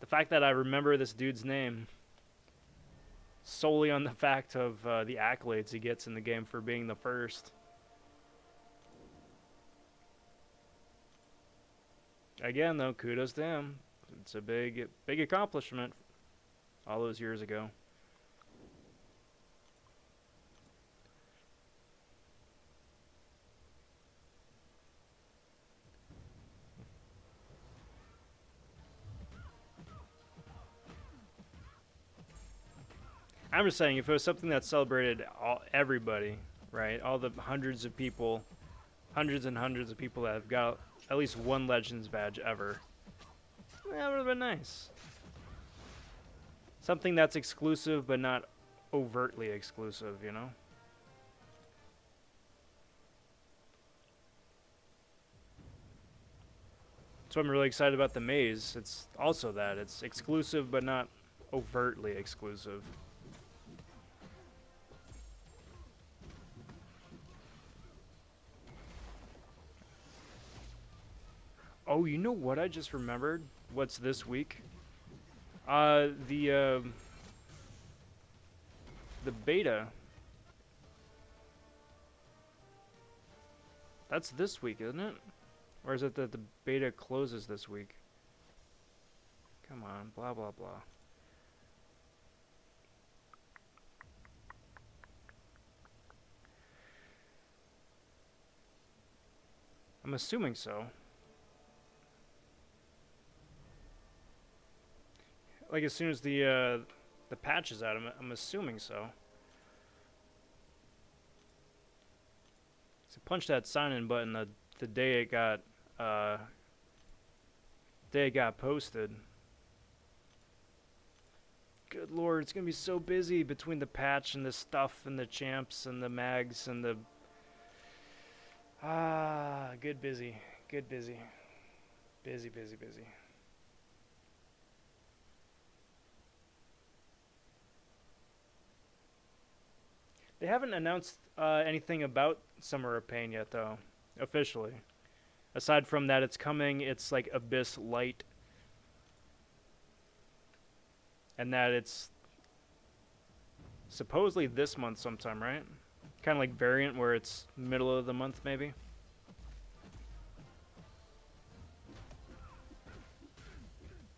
The fact that I remember this dude's name solely on the fact of the accolades he gets in the game for being the first. Again, though, kudos to him. It's a big accomplishment all those years ago. I'm just saying, if it was something that celebrated everybody, right? All the hundreds of people hundreds and hundreds of people that have got at least one Legends badge ever. That would have been nice. Something that's exclusive, but not overtly exclusive, you know? So I'm really excited about the maze. It's also that. It's exclusive, but not overtly exclusive. Oh, you know what I just remembered? What's this week? The beta. That's this week, isn't it? Or is it that the beta closes this week? Come on, blah, blah, blah. I'm assuming so. Like as soon as the patch is out, I'm assuming so. So punch that sign in button the day it got posted. Good lord, it's gonna be so busy between the patch and the stuff and the champs and the mags and the good busy. Good busy. Busy, busy, busy. They haven't announced anything about Summer of Pain yet, though, officially. Aside from that, it's coming. It's like Abyss Light, and that it's supposedly this month sometime, right? Kind of like Variant, where it's middle of the month, maybe.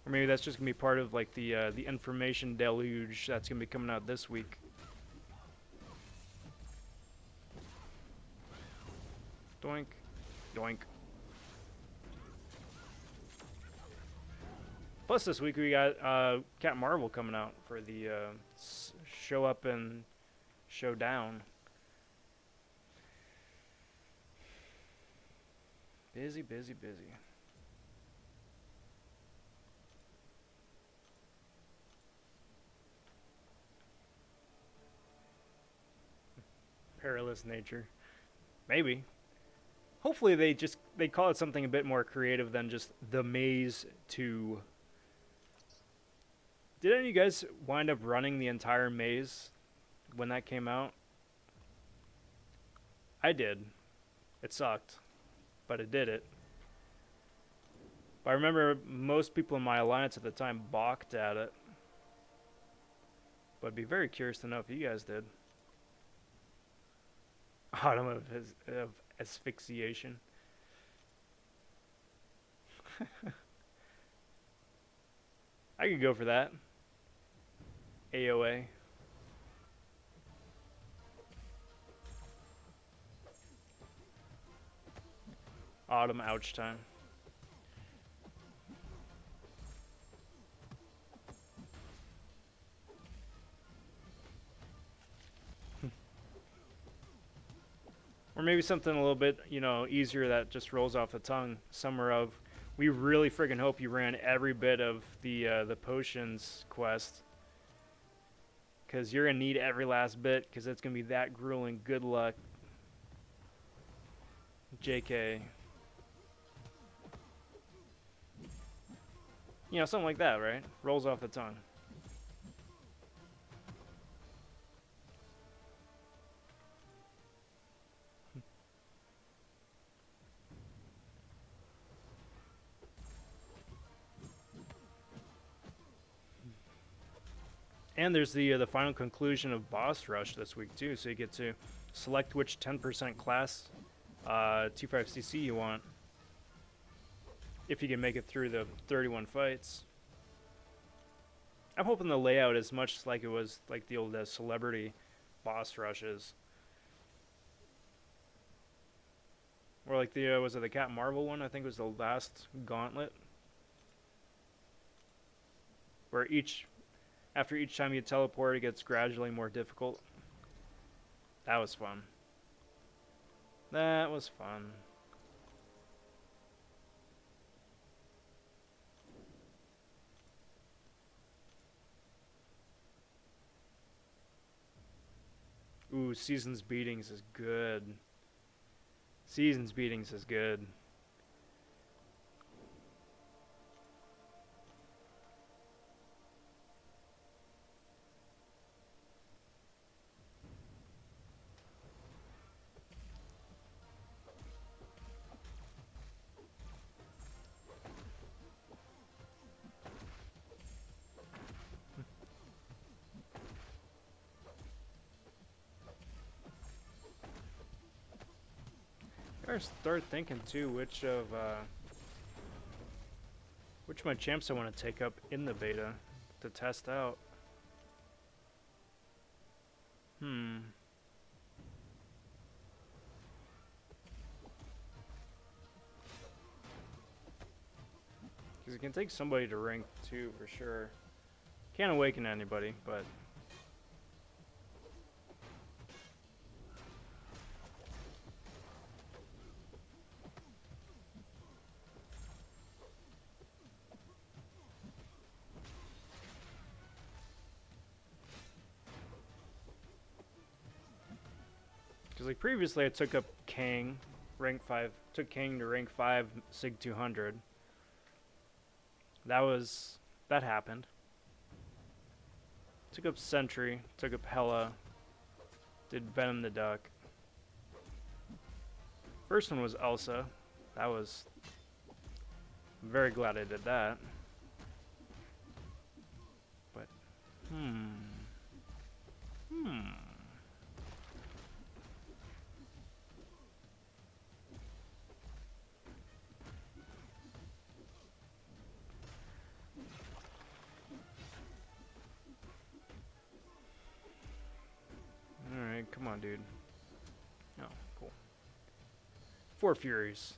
Or maybe that's just gonna be part of like the information deluge that's gonna be coming out this week. Doink, doink. Plus this week we got Captain Marvel coming out for the show up and show down. Busy, busy, busy. Perilous nature. Maybe. Hopefully they call it something a bit more creative than just the Maze 2. Did any of you guys wind up running the entire maze when that came out? I did. It sucked, but it did it. But I remember most people in my alliance at the time balked at it. But I'd be very curious to know if you guys did. Autumn of asphyxiation. I could go for that. AOA. Autumn ouch time. Or maybe something a little bit, you know, easier that just rolls off the tongue. Summer of, we really friggin' hope you ran every bit of the potions quest. Because you're going to need every last bit, because it's going to be that grueling. Good luck. JK. You know, something like that, right? Rolls off the tongue. And there's the final conclusion of Boss Rush this week, too, so you get to select which 10% class 25cc you want, if you can make it through the 31 fights. I'm hoping the layout is much like it was like the old celebrity boss rushes. Or like the, was it the Captain Marvel one? I think it was the last gauntlet. Where after each time you teleport, it gets gradually more difficult. That was fun. That was fun. Ooh, Seasons Beatings is good. Seasons Beatings is good. I start thinking too which of my champs I want to take up in the beta to test out. Because it can take somebody to rank 2 for sure. Can't awaken anybody, but because like previously I took up Kang, rank 5, took Kang to rank 5 Sig 200. That happened. Took up Sentry, took up Hela, did Venom the Duck. First one was Elsa. That was... I'm very glad I did that. But, Alright, come on, dude. Oh, cool. 4 Furies.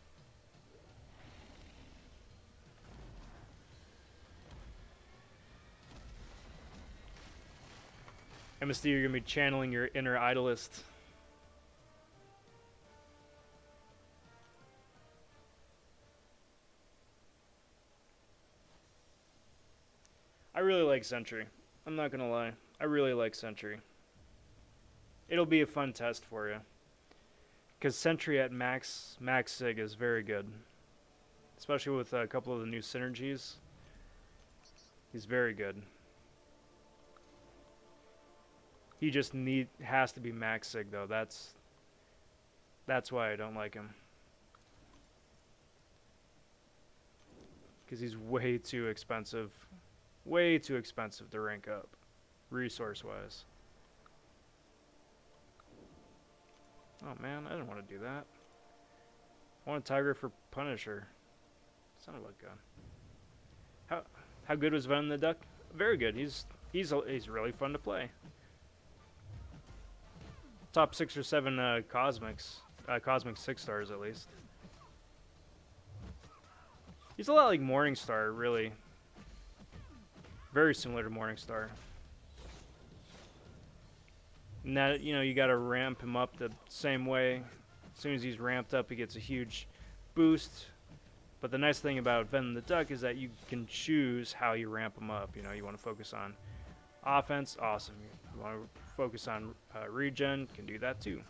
MSD, you're gonna be channeling your inner idolist. I really like Sentry. I'm not gonna lie. I really like Sentry. It'll be a fun test for you. Because Sentry at max Sig is very good. Especially with a couple of the new synergies. He's very good. He just has to be max Sig though. That's why I don't like him. Because he's way too expensive. Way too expensive to rank up. Resource-wise. Oh man, I didn't want to do that. I want a Tiger for Punisher. Son of a gun. How good was Venom the Duck? Very good. He's really fun to play. Top 6 or 7 Cosmics. Cosmic 6 stars at least. He's a lot like Morningstar, really. Very similar to Morningstar. And that, you know, you gotta ramp him up the same way. As soon as he's ramped up, he gets a huge boost. But the nice thing about Venom the Duck is that you can choose how you ramp him up. You know, you want to focus on offense, awesome. You want to focus on regen, can do that too.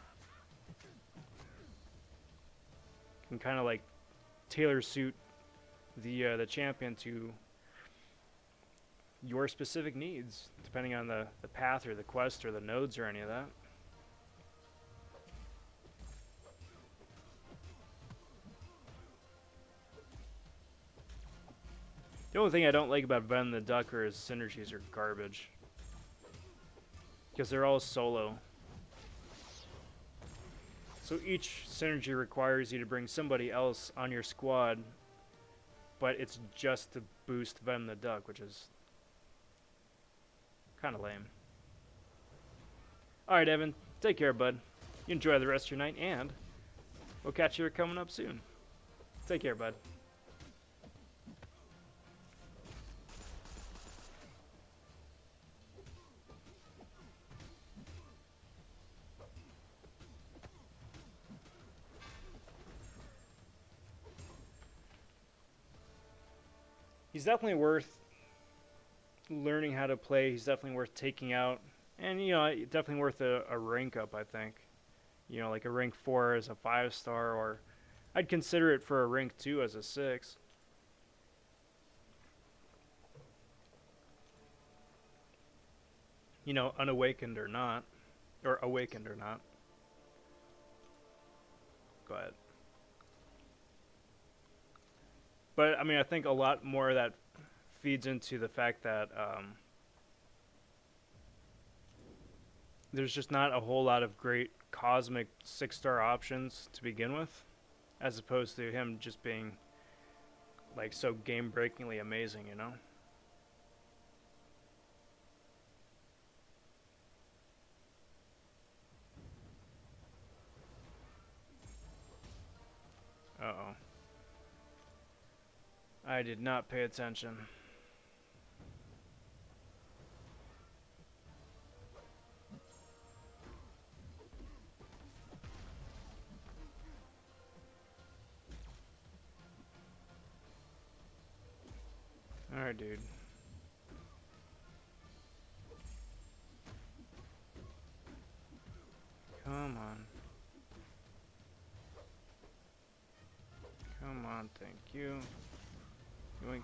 Can kind of like tailor suit the champion to your specific needs, depending on the path or the quest or the nodes or any of that. The only thing I don't like about Venom the Duck are his synergies are garbage. Because they're all solo. So each synergy requires you to bring somebody else on your squad, but it's just to boost Venom the Duck, which is kind of lame. Alright, Evan. Take care, bud. You enjoy the rest of your night, and we'll catch you coming up soon. Take care, bud. he's definitely worth learning how to play. He's definitely worth taking out, and definitely worth a rank up. I think, like a rank 4 as a 5-star, or I'd consider it for a rank 2 as a 6. Unawakened or not, or awakened or not. Go ahead. But I mean, I think a lot more of that feeds into the fact that there's just not a whole lot of great cosmic 6-star options to begin with, as opposed to him just being like so game-breakingly amazing, Uh-oh. I did not pay attention. Alright, dude. Come on. Come on, thank you. Yoink.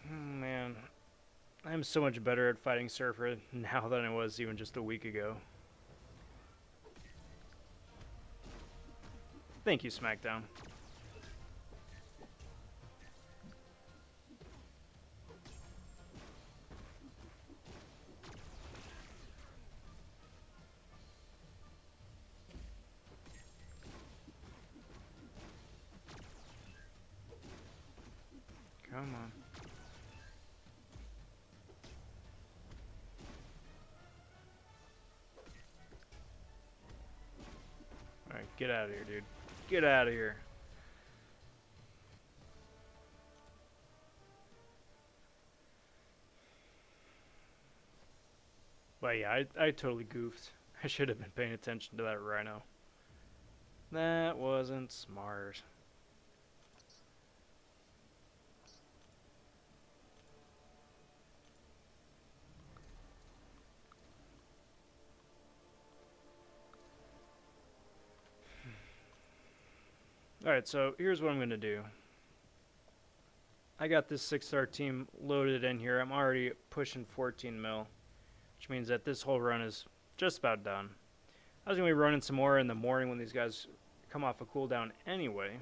Oh, man. I'm so much better at fighting Surfer now than I was even just a week ago. Thank you, SmackDown. Come on. Alright, get out of here, dude. Get out of here. But yeah, I totally goofed. I should have been paying attention to that rhino. That wasn't smart. Alright, so here's what I'm going to do. I got this 6-star team loaded in here. I'm already pushing 14 mil, which means that this whole run is just about done. I was going to be running some more in the morning when these guys come off a cooldown anyway.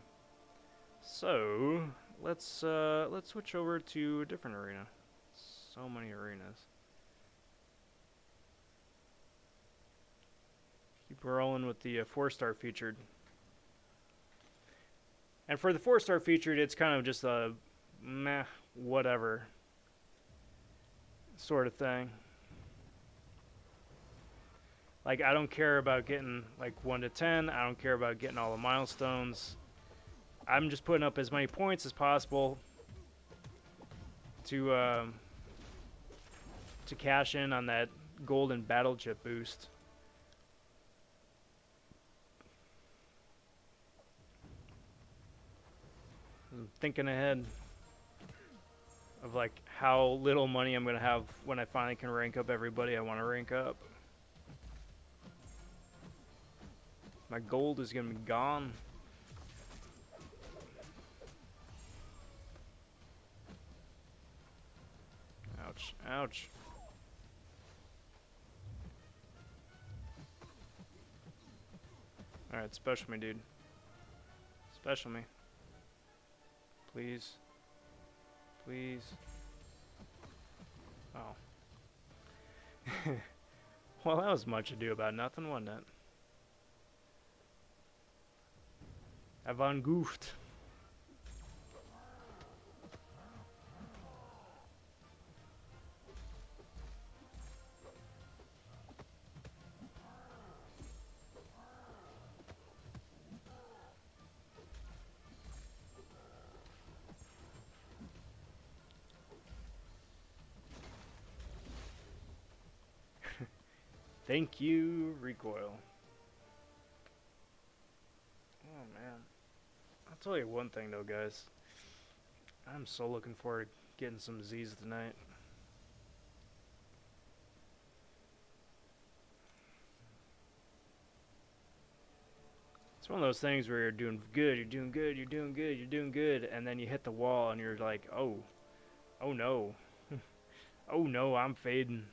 So, let's switch over to a different arena. So many arenas. Keep rolling with the 4-star featured. And for the 4-star featured, it's kind of just a meh, whatever sort of thing. Like, I don't care about getting like 1 to 10. I don't care about getting all the milestones. I'm just putting up as many points as possible to cash in on that golden battle chip boost. I'm thinking ahead of like how little money I'm gonna have when I finally can rank up everybody I want to rank up. My gold is gonna be gone. Ouch, ouch. Alright, special me, dude. Special me. Please. Please. Oh. Well, that was much ado about nothing, wasn't it? Avant goofed. Thank you, recoil. Oh man. I'll tell you one thing though, guys. I'm so looking forward to getting some Z's tonight. It's one of those things where you're doing good, you're doing good, you're doing good, you're doing good, and then you hit the wall and you're like, oh no. Oh no, I'm fading.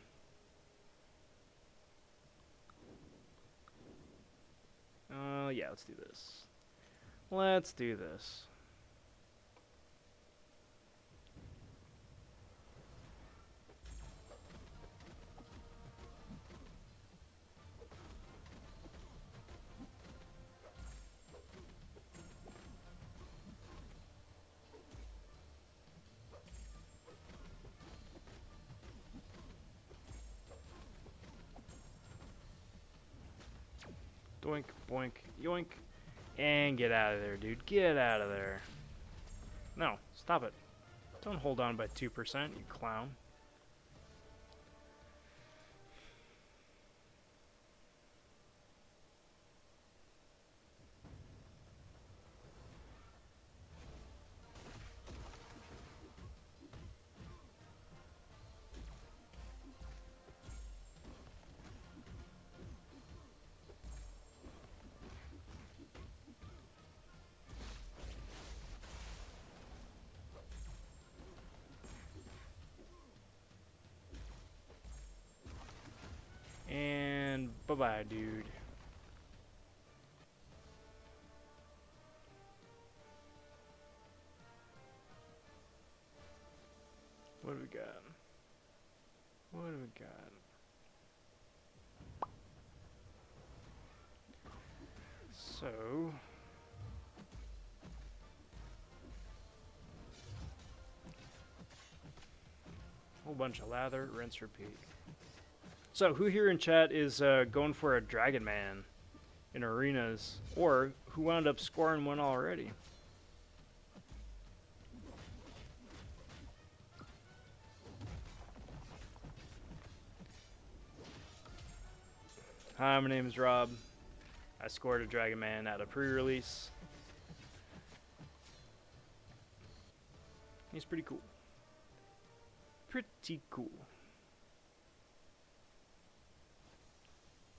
Yeah, let's do this. Let's do this. Doink, boink, yoink. And get out of there, dude. Get out of there. No, stop it. Don't hold on by 2%, you clown. And bye-bye, dude. What do we got? What do we got? So... whole bunch of lather, rinse, repeat. So, who here in chat is going for a Dragon Man in arenas, or who wound up scoring one already? Hi, my name is Rob. I scored a Dragon Man at a pre-release. He's pretty cool. Pretty cool.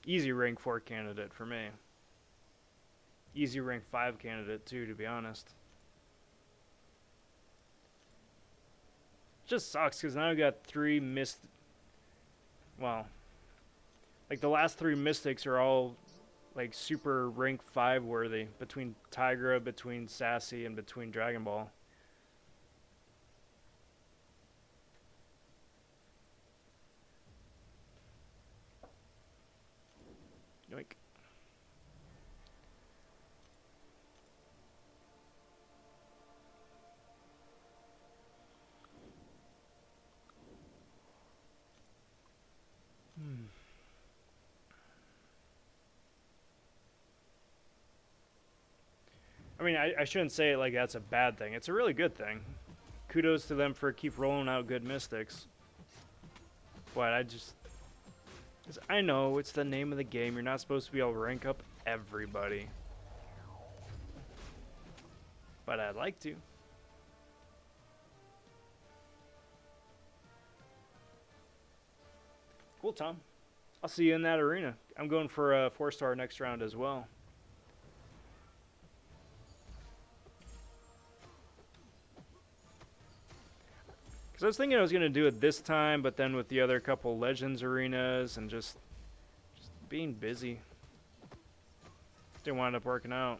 Easy rank 4 candidate for me. Easy rank 5 candidate too, to be honest. Just sucks because now I got 3 missed. Well, like the last 3 mystics are all like super rank 5 worthy between Tigra, between Sassy, and between Dragon Ball. Yoink. I mean, I shouldn't say it like that's a bad thing. It's a really good thing. Kudos to them for keep rolling out good mystics. But I know it's the name of the game. You're not supposed to be able to rank up everybody. But I'd like to. Cool, Tom. I'll see you in that arena. I'm going for a 4-star next round as well. Because I was thinking I was going to do it this time, but then with the other couple Legends arenas and just being busy, didn't wind up working out.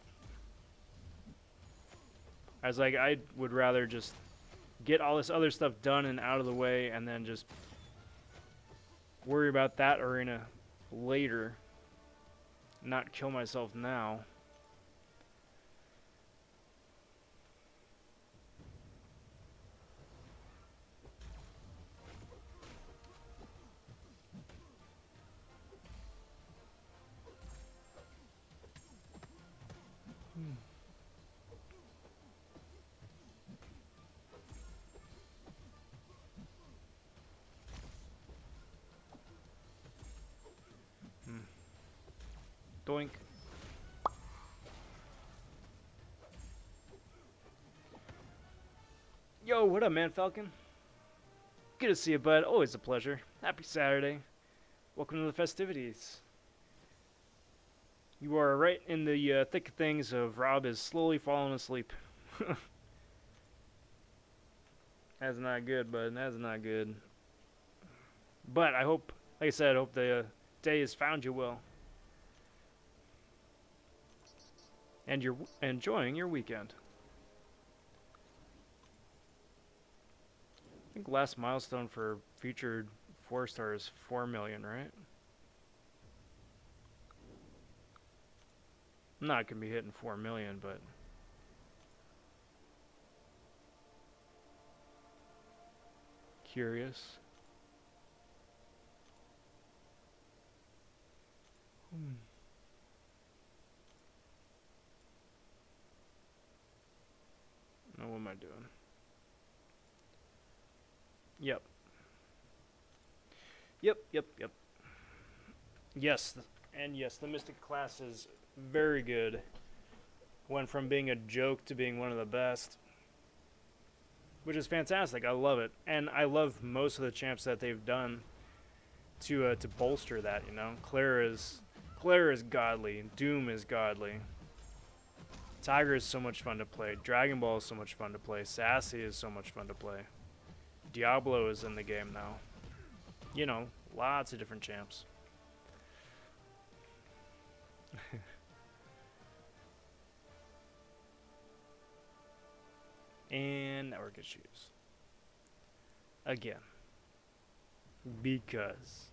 I was like, I would rather just get all this other stuff done and out of the way and then just worry about that arena later, not kill myself now. Doink. Yo, what up, man, Falcon? Good to see you, bud. Always a pleasure. Happy Saturday. Welcome to the festivities. You are right in the thick of things of Rob is slowly falling asleep. That's not good, bud. That's not good. But I hope, like I said, I hope the day has found you well. And you're enjoying your weekend. I think last milestone for featured 4-star is 4 million, right? I'm not gonna be hitting 4 million, but curious. Now what am I doing? Yep. Yep. Yes, and yes, the Mystic class is very good. Went from being a joke to being one of the best, which is fantastic. I love it, and I love most of the champs that they've done to bolster that. You know, Claire is godly. Doom is godly. Tiger is so much fun to play. Dragon Ball is so much fun to play. Sassy is so much fun to play. Diablo is in the game now. You know, lots of different champs. And network issues. Again. Because.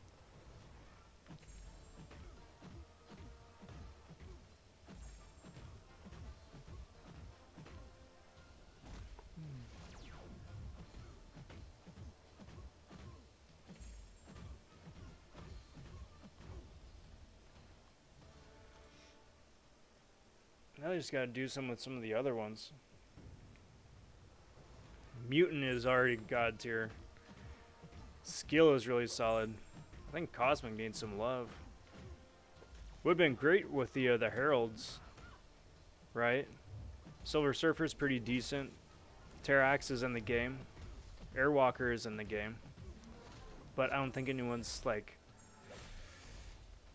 Now they just gotta do some with some of the other ones. Mutant is already god tier. Skill is really solid. I think Cosmic needs some love. Would've been great with the Heralds, right? Silver Surfer's pretty decent. Terrax is in the game. Airwalker is in the game. But I don't think anyone's like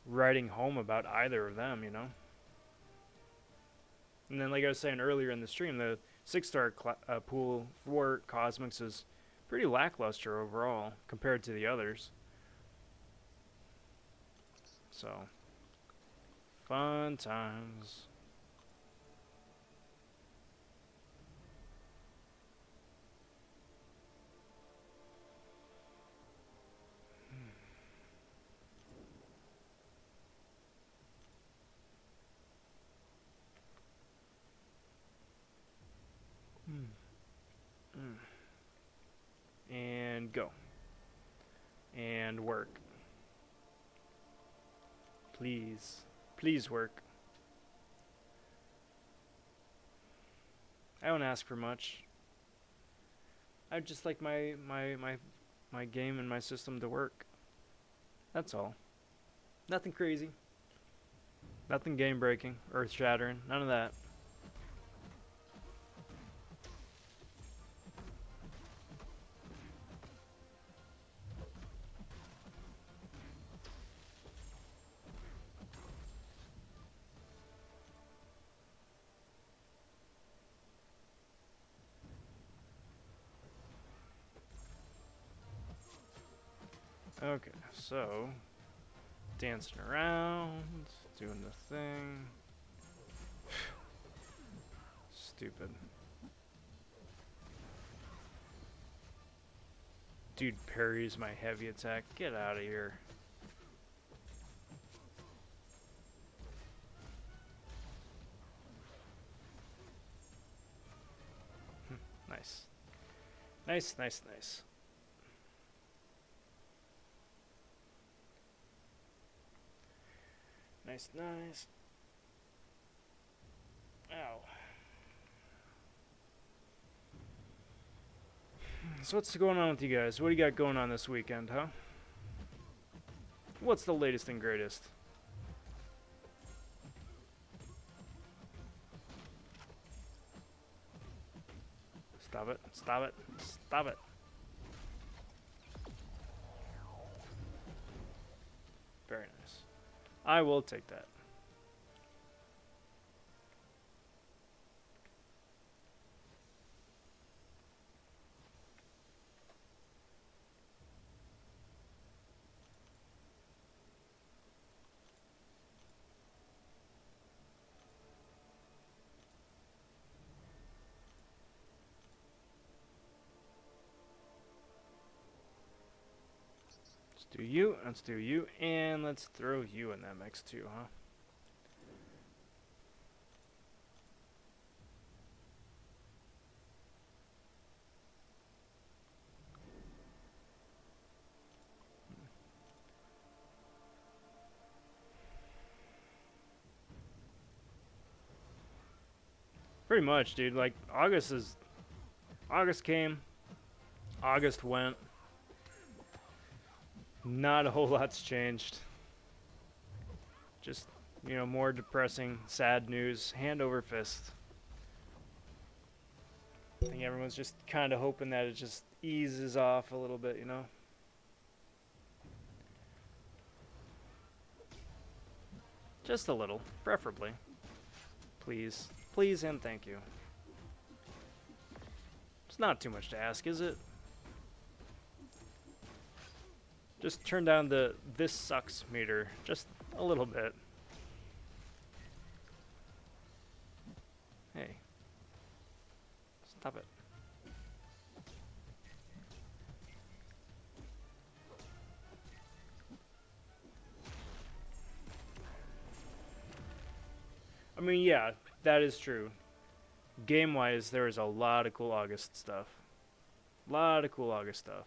writing home about either of them, you know? And then, like I was saying earlier in the stream, the 6-star pool for Cosmics is pretty lackluster overall compared to the others. So, fun times. And go. And work. Please. Please work. I don't ask for much. I just like my game and my system to work. That's all. Nothing crazy. Nothing game breaking, earth shattering, none of that. Okay, so dancing around, doing the thing. Stupid. Dude parries my heavy attack. Get out of here. Nice. Nice. Nice. Ow. So what's going on with you guys? What do you got going on this weekend, huh? What's the latest and greatest? Stop it. Stop it. Stop it. Very nice. I will take that. Do you, let's do you, and let's throw you in that mix too, huh? Pretty much, dude. Like, August came, August went. Not a whole lot's changed. Just, you know, more depressing, sad news, hand over fist. I think everyone's just kind of hoping that it just eases off a little bit, you know? Just a little, preferably. Please. Please and thank you. It's not too much to ask, is it? Just turn down the "this sucks" meter just a little bit. Hey. Stop it. I mean, yeah, that is true. Game-wise, there is a lot of cool August stuff. Lot of cool August stuff.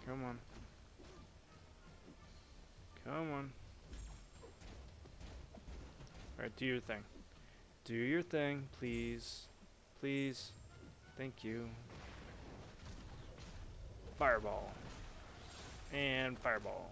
Come on. Come on. Alright, do your thing. Do your thing, please. Please. Thank you. Fireball. And fireball.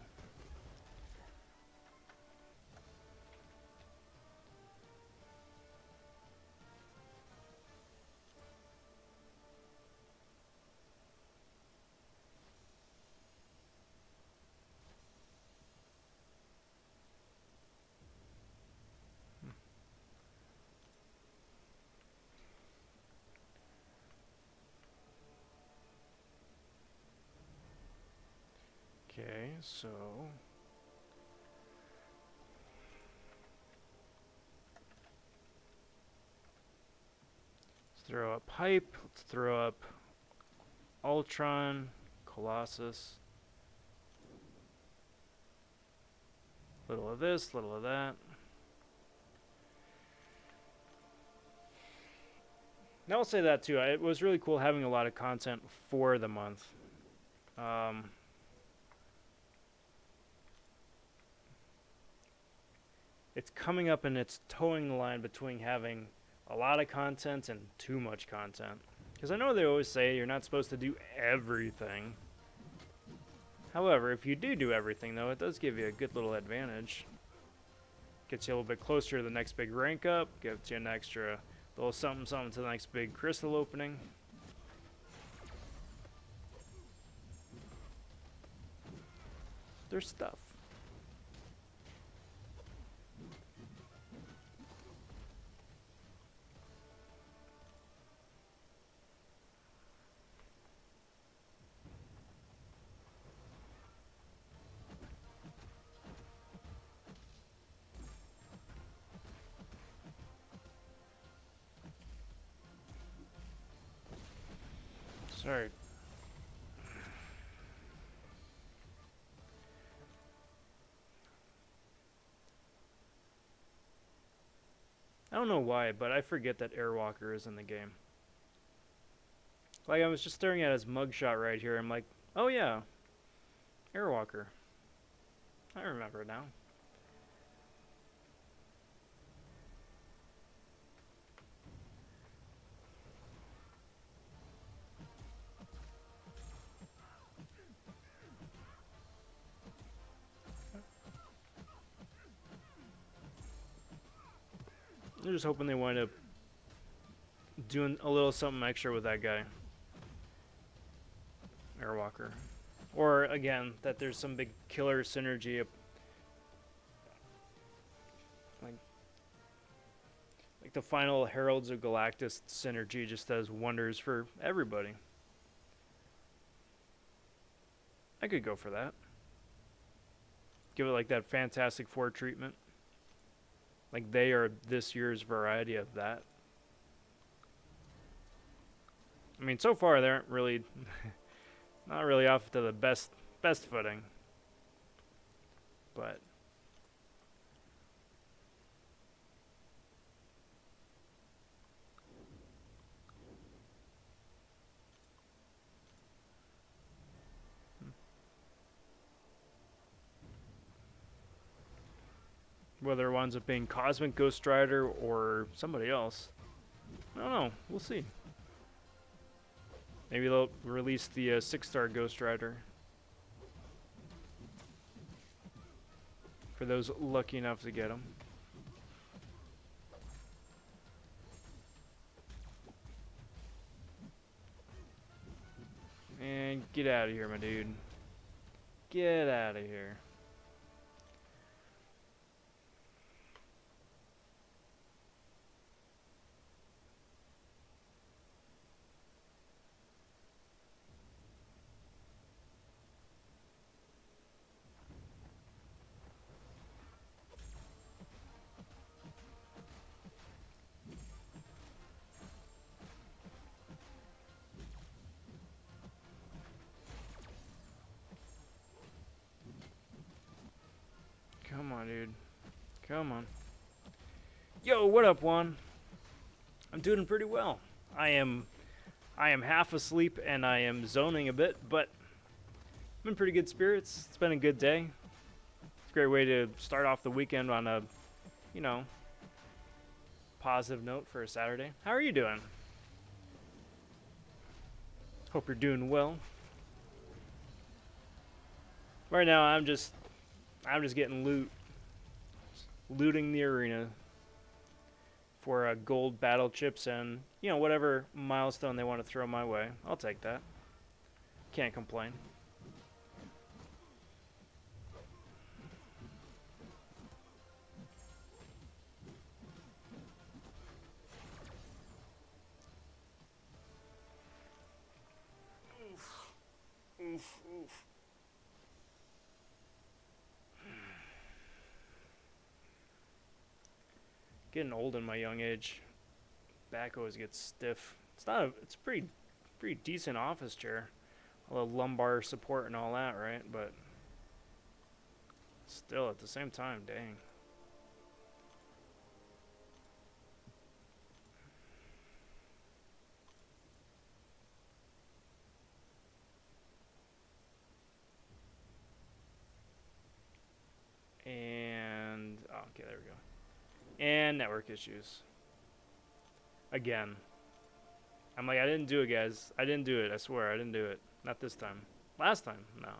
Okay, so let's throw up Hype, let's throw up Ultron, Colossus. Little of this, little of that. Now I'll say that too. It was really cool having a lot of content for the month. It's coming up and it's towing the line between having a lot of content and too much content. Because I know they always say you're not supposed to do everything. However, if you do everything, though, it does give you a good little advantage. Gets you a little bit closer to the next big rank up, gives you an extra little something to the next big crystal opening. There's stuff. Sorry. I don't know why, but I forget that Airwalker is in the game. Like, I was just staring at his mugshot right here. I'm like, oh yeah, Airwalker. I remember it now. I'm just hoping they wind up doing a little something extra with that guy, Airwalker. Or, again, that there's some big killer synergy. Like the final Heralds of Galactus synergy just does wonders for everybody. I could go for that. Give it like that Fantastic Four treatment. Like they are this year's variety of that. I mean, so far they aren't really, not really off to the best footing. But whether it winds up being Cosmic Ghost Rider or somebody else, I don't know. We'll see. Maybe they'll release the 6-star Ghost Rider for those lucky enough to get them. And get out of here, my dude. Get out of here. Come on, dude. Come on. Yo, what up, Juan? I'm doing pretty well. I am half asleep and I am zoning a bit, but I'm in pretty good spirits. It's been a good day. It's a great way to start off the weekend on a, you know, positive note for a Saturday. How are you doing? Hope you're doing well. Right now, I'm just getting looting the arena for gold battle chips and, you know, whatever milestone they want to throw my way. I'll take that. Can't complain. Oof. Oof, oof. Getting old in my young age. Back always gets stiff. It's a pretty decent office chair. All the lumbar support and all that, right? But still at the same time, dang. And oh, okay, there we go. And network issues. Again. I'm like, I didn't do it, guys. I didn't do it. I swear, I didn't do it. Not this time. Last time, no.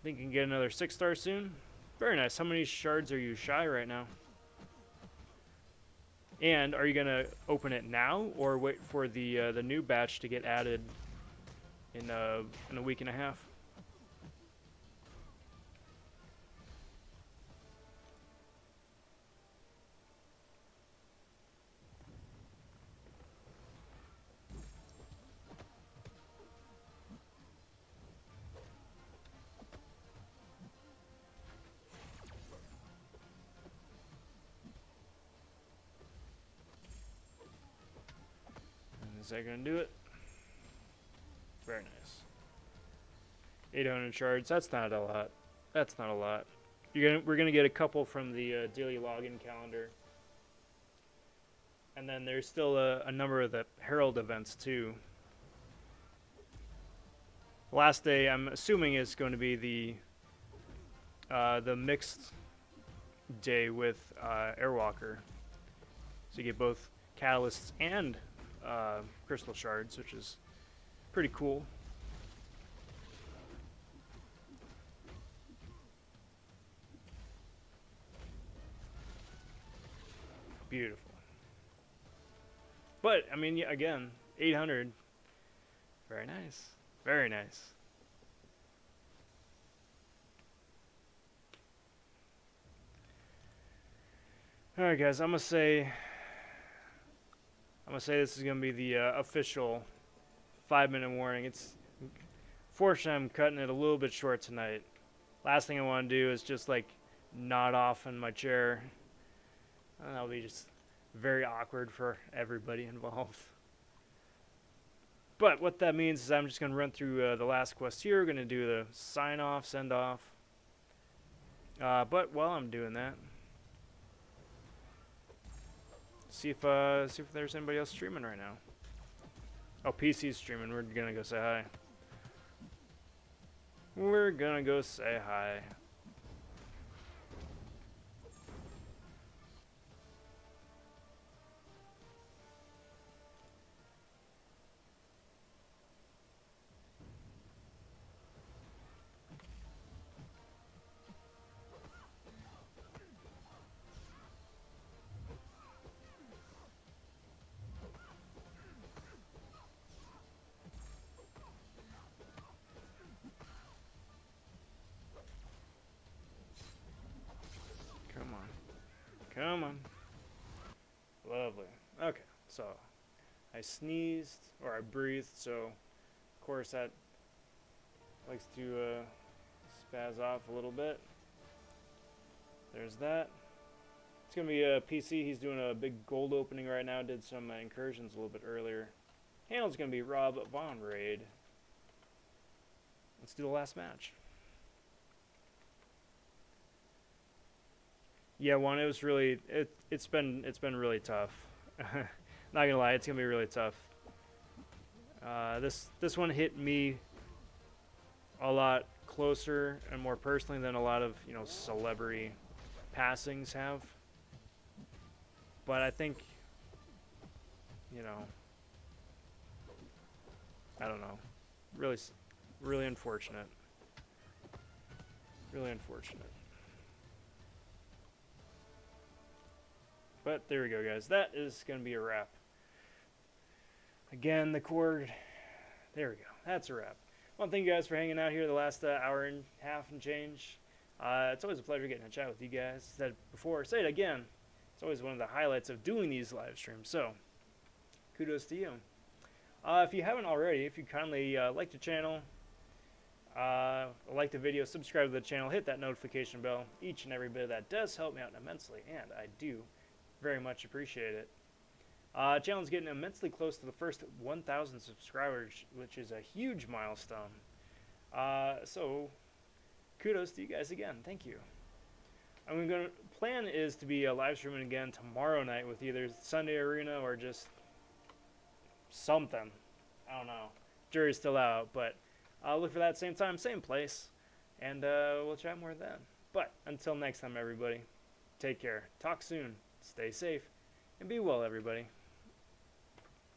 Think you can get another 6-star soon? Very nice. How many shards are you shy right now? And are you gonna open it now or wait for the new batch to get added in a week and a half? Is that gonna do it? Very nice. 800 shards. That's not a lot. That's not a lot. We're gonna get a couple from the daily login calendar, and then there's still a number of the Herald events too. The last day, I'm assuming, is going to be the mixed day with Airwalker, so you get both catalysts and crystal shards, which is pretty cool. Beautiful. But, I mean, yeah, again, 800. Very nice. Very nice. Alright, guys, I'm gonna say this is gonna be the official 5-minute warning. It's fortunately I'm cutting it a little bit short tonight. Last thing I want to do is just like nod off in my chair. And that'll be just very awkward for everybody involved. But what that means is I'm just going to run through the last quest here. We're going to do the sign off, send off. But while I'm doing that, see if there's anybody else streaming right now. Oh, PC's streaming. We're going to go say hi. We're going to go say hi. Come on. Lovely. Okay, so I sneezed, or I breathed, so of course that likes to spaz off a little bit. There's that. It's going to be a PC. He's doing a big gold opening right now. Did some incursions a little bit earlier. Handle's going to be Rob Von Raid. Let's do the last match. Yeah, one. It was really it's been really tough. Not gonna lie, it's gonna be really tough. This one hit me a lot closer and more personally than a lot of celebrity passings have. But I think I don't know. Really unfortunate. Really unfortunate. But there we go, guys. That is going to be a wrap. Again, the cord. There we go. That's a wrap. Well, thank you guys for hanging out here the last hour and a half and change. It's always a pleasure getting to chat with you guys. Said before, say it again. It's always one of the highlights of doing these live streams. So, kudos to you. If you haven't already, if you kindly like the channel, like the video, subscribe to the channel, hit that notification bell. Each and every bit of that does help me out immensely, and I do very much appreciate it. Channel's getting immensely close to the first 1,000 subscribers, which is a huge milestone. So kudos to you guys again. Thank you. I'm gonna plan is to be live streaming again tomorrow night with either Sunday Arena or just something. I don't know. Jury's still out, but I'll look for that same time, same place, and we'll chat more then. But until next time, everybody, take care. Talk soon. Stay safe, and be well, everybody.